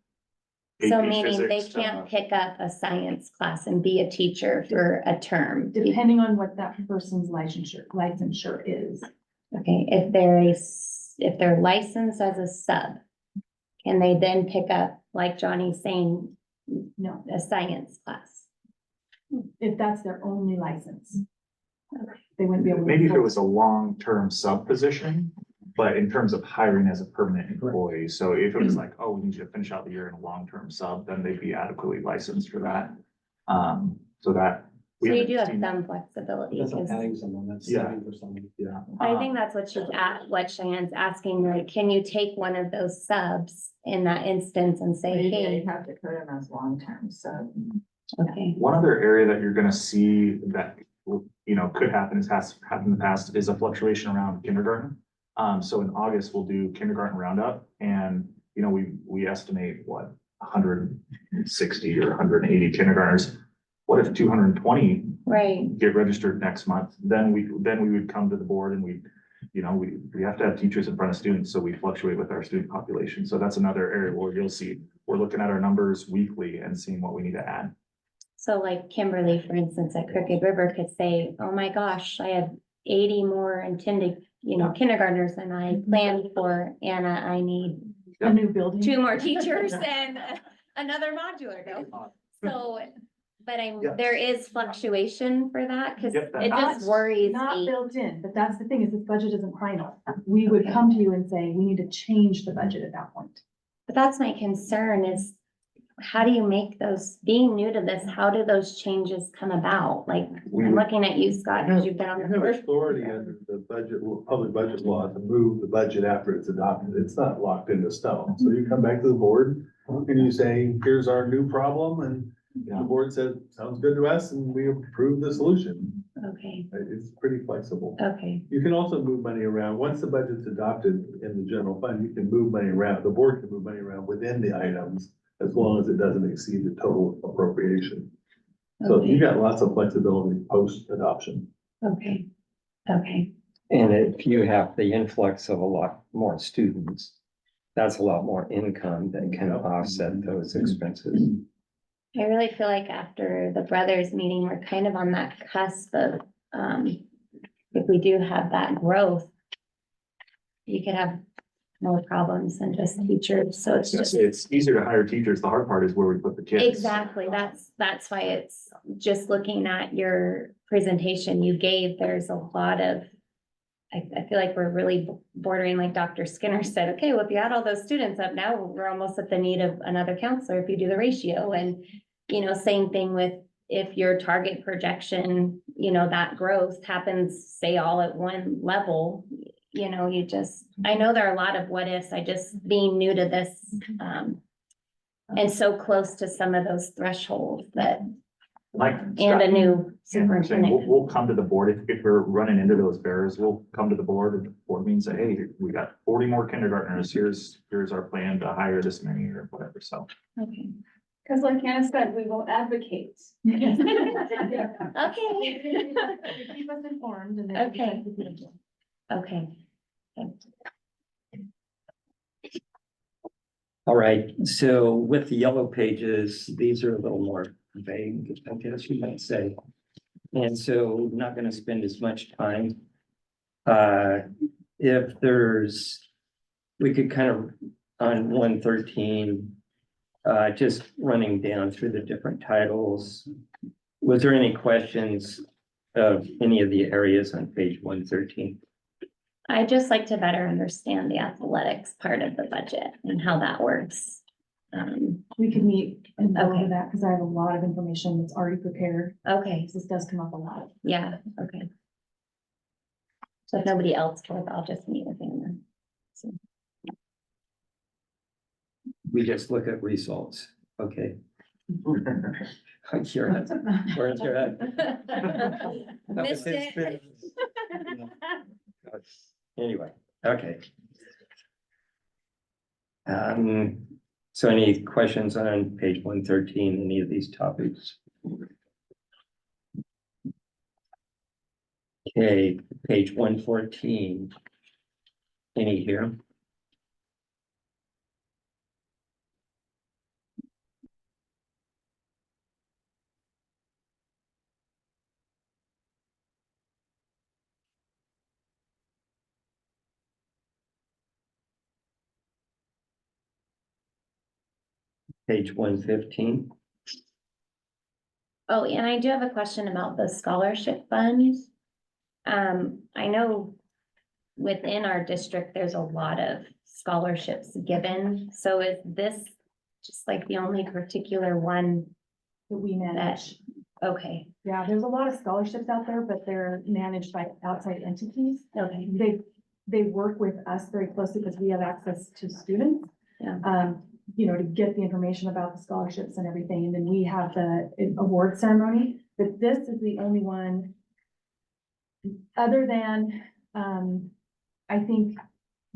So AP meaning they physics, can't pick up a science class and be a teacher for a term? Depending on what that person's licensure is. Okay, if they're licensed as a sub, can they then pick up, like Johnny's saying, No, a science class? if that's their only license. They wouldn't be able to. Maybe if it was a long-term sub position, but in terms of hiring as a permanent employee, so if it was like, oh, we need you to finish out the year in a long-term sub, then they'd be adequately licensed for that. So that. we So you haven't do have seen- some flexibility, That's not 'cause adding someone, that's Yeah. saving for someone. Yeah. I think that's what what Cheyenne's asking, like, can you take one of those subs in that instance and say, Maybe hey, you have to put them as long-term, so. okay, One other area that you're gonna see that, could happen, has happened in the past, is a fluctuation around kindergarten. So in August, we'll do kindergarten roundup, and, we estimate, 160 or 180 kindergartners. What if 220 right, get registered next month? Then we would come to the board and we have to have teachers in front of students, so we fluctuate with our student population. So that's another area where you'll see, we're looking at our numbers weekly and seeing what we need to add. so like Kimberly, for instance, at Crooked River could say, oh my gosh, I have 80 more intended, kindergartners than I planned for, Anna, I need A new building. 2 more teachers and another modular go. So, but Yeah. there is fluctuation for that, cause Get that. it just worries Not me. built in, but that's the thing, is this budget isn't final. We would come to you and say, we need to change the budget at that point. But that's my concern is, how do you make those, being new to this, how do those changes come about? Like, I'm looking at you, Scott, because you've been on the You have board. authority under the budget, public budget law to move the budget after it's adopted. It's not locked into stone. So you come back to the board and you say, here's our new problem, and the board says, sounds good to us, and we approve the solution. Okay, It's pretty flexible. okay, You can also move money around. Once the budget's adopted in the general fund, you can move money around. The board can move money around within the items as long as it doesn't exceed the total appropriation. So you got lots of flexibility post-adoption. okay, okay. And if you have the influx of a lot more students, that's a lot more income that can offset those expenses. I really feel like after the brothers meeting, we're kind of on that cusp of, if we do have that growth, you could have more problems than just teachers, so it's just. It's easier to hire teachers. The hard part is where we put the kids. Exactly, that's why it's just looking at your presentation you gave, there's a lot of. I feel like we're really bordering, like Dr. Skinner said, okay, well, if you add all those students up, now we're almost at the need of another counselor if you do the ratio. And, same thing with if your target projection, that growth happens, say, all at one level, you just, I know there are a lot of what ifs, I just being new to this, and so close to some of those thresholds that, and a new And we're saying, superintendent. we'll come to the board, if we're running into those barriers, we'll come to the board, and the board means say, hey, we got 40 more kindergartners, here's our plan to hire this many or whatever, so. Okay. Cause like Anna said, we will advocate. Okay. Keep us informed and then. Okay. Okay, All right, so with the yellow pages, these are a little more vague, I guess you might say. And so not gonna spend as much time. If there's, we could kind of, on 113, just running down through the different titles. Was there any questions of any of the areas on page 113? I'd just like to better understand the athletics part of the budget and how that works. We could meet and go Okay. over that, because I have a lot of information that's already prepared, Okay, because this does come up a lot. yeah, okay. So if nobody else cares, I'll just meet with him then. So, We just look at results, okay? You're at, where's your at? Missed it. Anyway, okay. So any questions on page 113, any of these topics? Okay, page 114. Any here? Page 115. Oh, and I do have a question about the scholarship fund. I know within our district, there's a lot of scholarships given. So is this just like the only particular one That we that, manage. okay, Yeah, there's a lot of scholarships out there, but they're managed by outside entities. okay, They work with us very closely because we have access to students. Yeah. You know, to get the information about the scholarships and everything, and then we have the award ceremony, but this is the only one. Other than, I think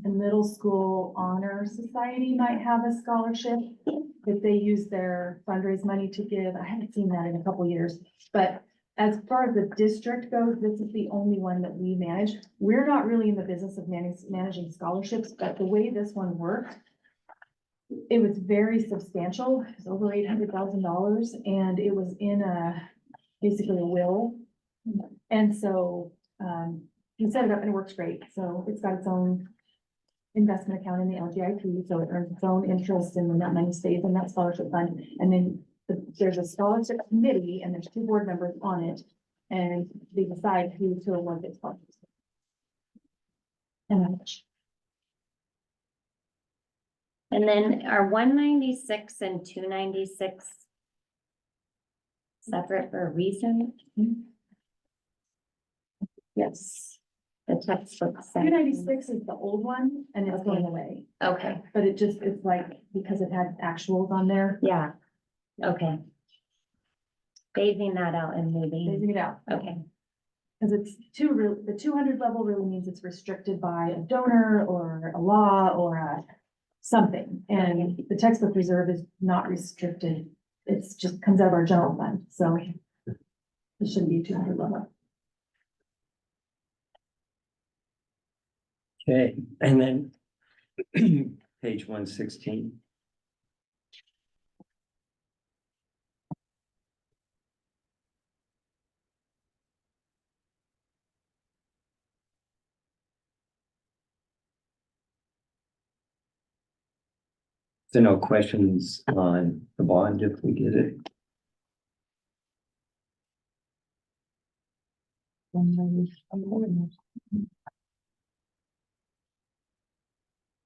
the middle school honor society might have a scholarship that they use their fundraise money to give. I haven't seen that in a couple years, but as far as the district goes, this is the only one that we manage. We're not really in the business of managing scholarships, but the way this one worked, it was very substantial. It was over $800,000, and it was in basically a will. And so, he set it up and it works great. So it's got its own investment account in the LGIP, so it earns its own interest, and then that money stays in that scholarship fund. And then there's a scholarship committee, and there's 2 board members on it, and they decide who to award this scholarships. And how much. and then are 196 and 296 separate for a reason? Yes. The textbook. 296 is the old one, and it's going away, Okay, but it's like, because it had actuals on there, yeah, okay. Phasing that out and moving, phasing it out. okay, Because it's the 200 level really means it's restricted by a donor or a law or something. And the textbook reserve is not restricted. It's just comes out of our general fund, so it shouldn't be 200 level. Okay, and then page 116. So no questions on the bond if we get it?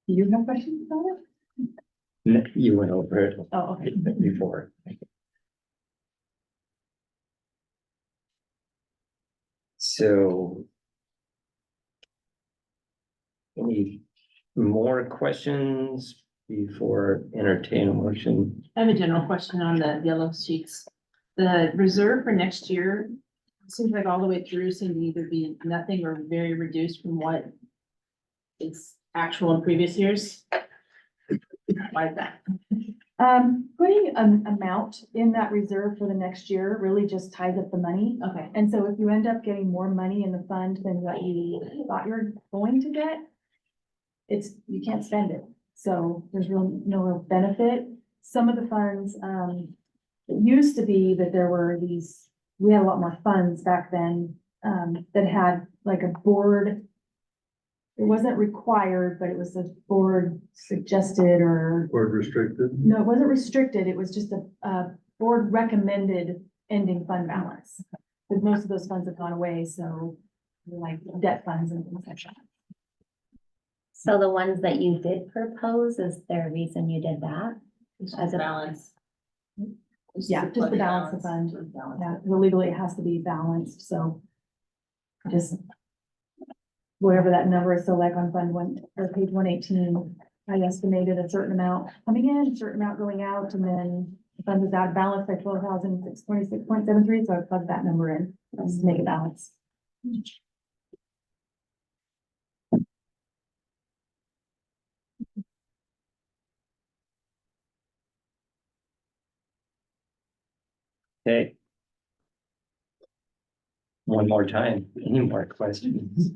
Do you have questions about it? You went over it Oh, okay. before. So. Any more questions before entertain a motion? I have a general question on the yellow sheets. The reserve for next year seems like all the way through seemed to either be nothing or very reduced from what is actual in previous years. Why is that? Putting an amount in that reserve for the next year really just ties up the money. Okay. And so if you end up getting more money in the fund than what you thought you were going to get, you can't spend it. So there's no real benefit. Some of the funds, it used to be that we had a lot more funds back then, that had like a board. It wasn't required, but it was a board suggested or, Word restricted. no, it wasn't restricted. It was just a board recommended ending fund balance. But most of those funds have gone away, so like debt funds and things like that. So the ones that you did propose, is there a reason you did that? As a balance. Yeah, just to balance the fund. Yeah, legally it has to be balanced, so just whatever that number is, so like on fund one, or page 118, I estimated a certain amount coming in, a certain amount going out, and then the fund is out of balance by 12,626.73, so I plugged that number in, just to make it balance. Okay. One more time, any more questions?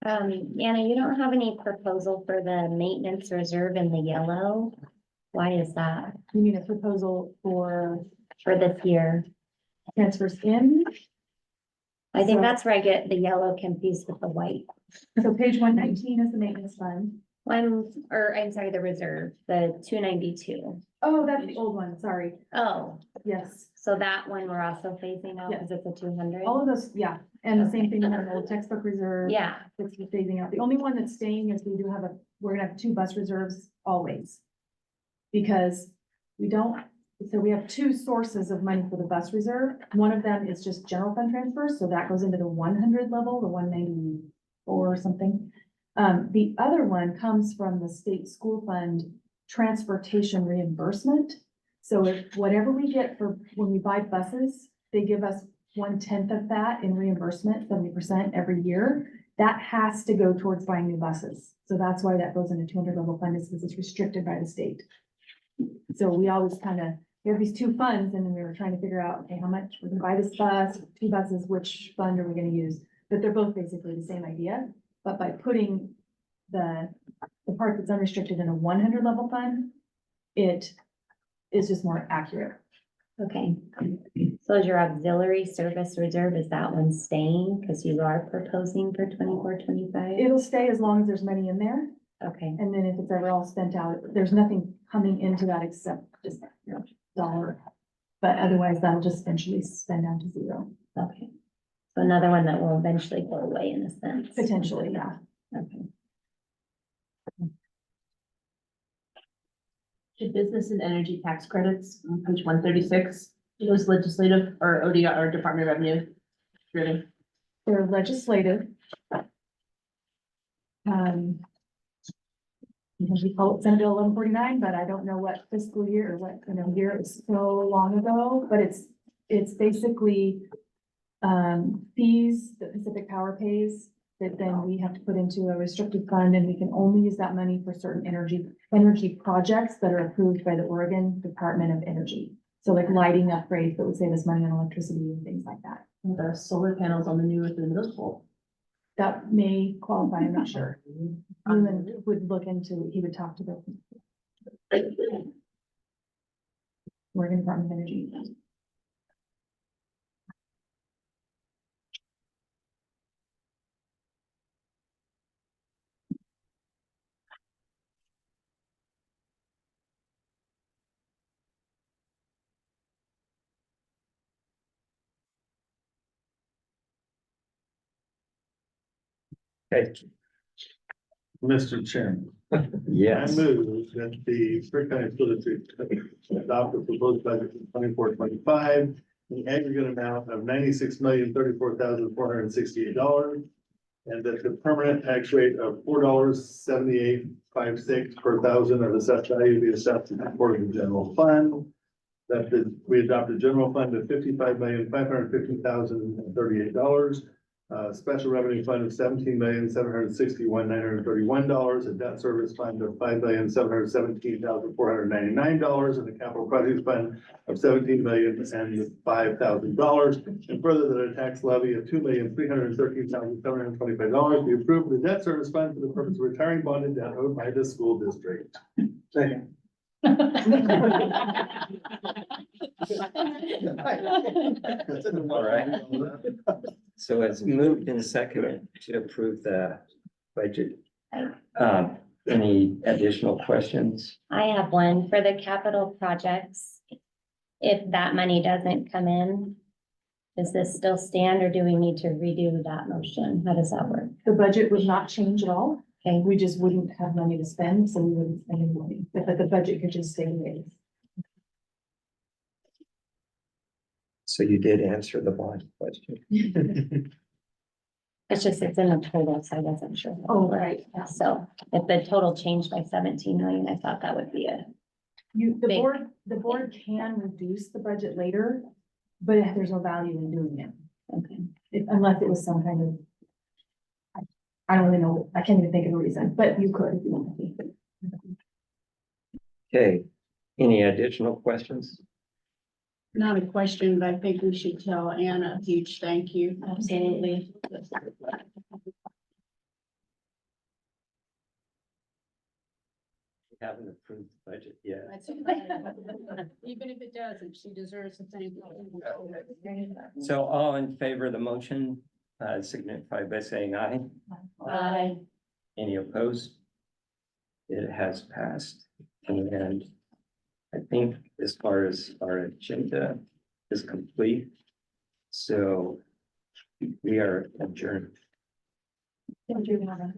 Anna, you don't have any proposal for the maintenance reserve in the yellow? Why is that You mean a proposal for for this year? transfers in? I think So- that's where I get the yellow confused with the white. So page 119 is the maintenance fund. I'm sorry, the reserve, the 292. Oh, that's the old one, sorry. Oh, Yes, so that one we're also phasing out Yeah. because it's a 200? all of those, yeah, and the same thing with an old textbook reserve. Yeah, It's phasing out. The only one that's staying is we're gonna have 2 bus reserves always. Because we have 2 sources of money for the bus reserve. One of them is just general fund transfers, so that goes into the 100 level, the 194 or something. The other one comes from the state school fund transportation reimbursement. So if whatever we get for when we buy buses, they give us 1/10 of that in reimbursement, 70% every year. That has to go towards buying new buses. So that's why that goes into 200 level fund, is because it's restricted by the state. So we always we have these 2 funds, and then we were trying to figure out, okay, how much we're gonna buy this bus, 2 buses, which fund are we gonna use? But they're both basically the same idea, but by putting the part that's unrestricted in a 100 level fund, it is just more accurate. okay. So is your auxiliary service reserve, is that one staying? Because you are proposing for 24, 25? It'll stay as long as there's money in there, Okay, and then if it's ever all spent out, there's nothing coming into that except just, dollar. But otherwise, that'll just eventually spend down to 0, okay. So another one that will eventually go away in a sense. potentially, yeah. Okay. Should business and energy tax credits on page 136, those legislative or ODR or Department of Revenue driven? They're legislative. Because we call it Senate Bill 1149, but I don't know what fiscal year or what, year, it was so long ago, but it's basically fees that Pacific Power pays that then we have to put into a restricted fund, and we can only use that money for certain energy projects that are approved by the Oregon Department of Energy. So like lighting upgrades that would save us money on electricity and things like that. The solar panels on the new within the middle school. That may qualify, I'm not sure. Newman would look into, he would talk to the Oregon Department of Energy. Okay, Mr. Chairman. yes. I move that the Frick County School District adopt the proposed budget for 24-25, the aggregate amount of $96,034,468. And that the permanent tax rate of $4.7856 per thousand of assessed value be assessed for the general fund. That we adopt a general fund of $55,550,038. Special revenue fund of $17,761,931, a debt service fund of $5,717,499, and a capital projects fund of $17,005,000. And further, that a tax levy of $2,313,725 be approved for the debt service fund for the purpose of retiring bonded debt owed by the school district. Second. All right. So it's moved and seconded to approve the budget. Any additional questions? I have one for the capital projects. If that money doesn't come in, does this still stand or do we need to redo that motion? How does that work? The budget would not change at all. Okay, We just wouldn't have money to spend, so we wouldn't spend any money, but the budget could just stay the way it is. So you did answer the bond question. it's just, it's in a total, so I wasn't sure. Oh, right. So if the total changed by 17 million, I thought that would be a, The Big. board can reduce the budget later, but there's no value in doing it. okay. Unless it was some kind of. I don't really know, I can't even think of a reason, but you could if you wanted to. Okay, any additional questions? Not a question, but I think we should tell Anna a huge thank you. Absolutely. We haven't approved the budget yet. Even if it doesn't, she deserves a thank you. So all in favor of the motion, signify by saying aye. Aye. Any opposed? It has passed. And I think as far as our agenda is complete. So we are adjourned. Don't you have a-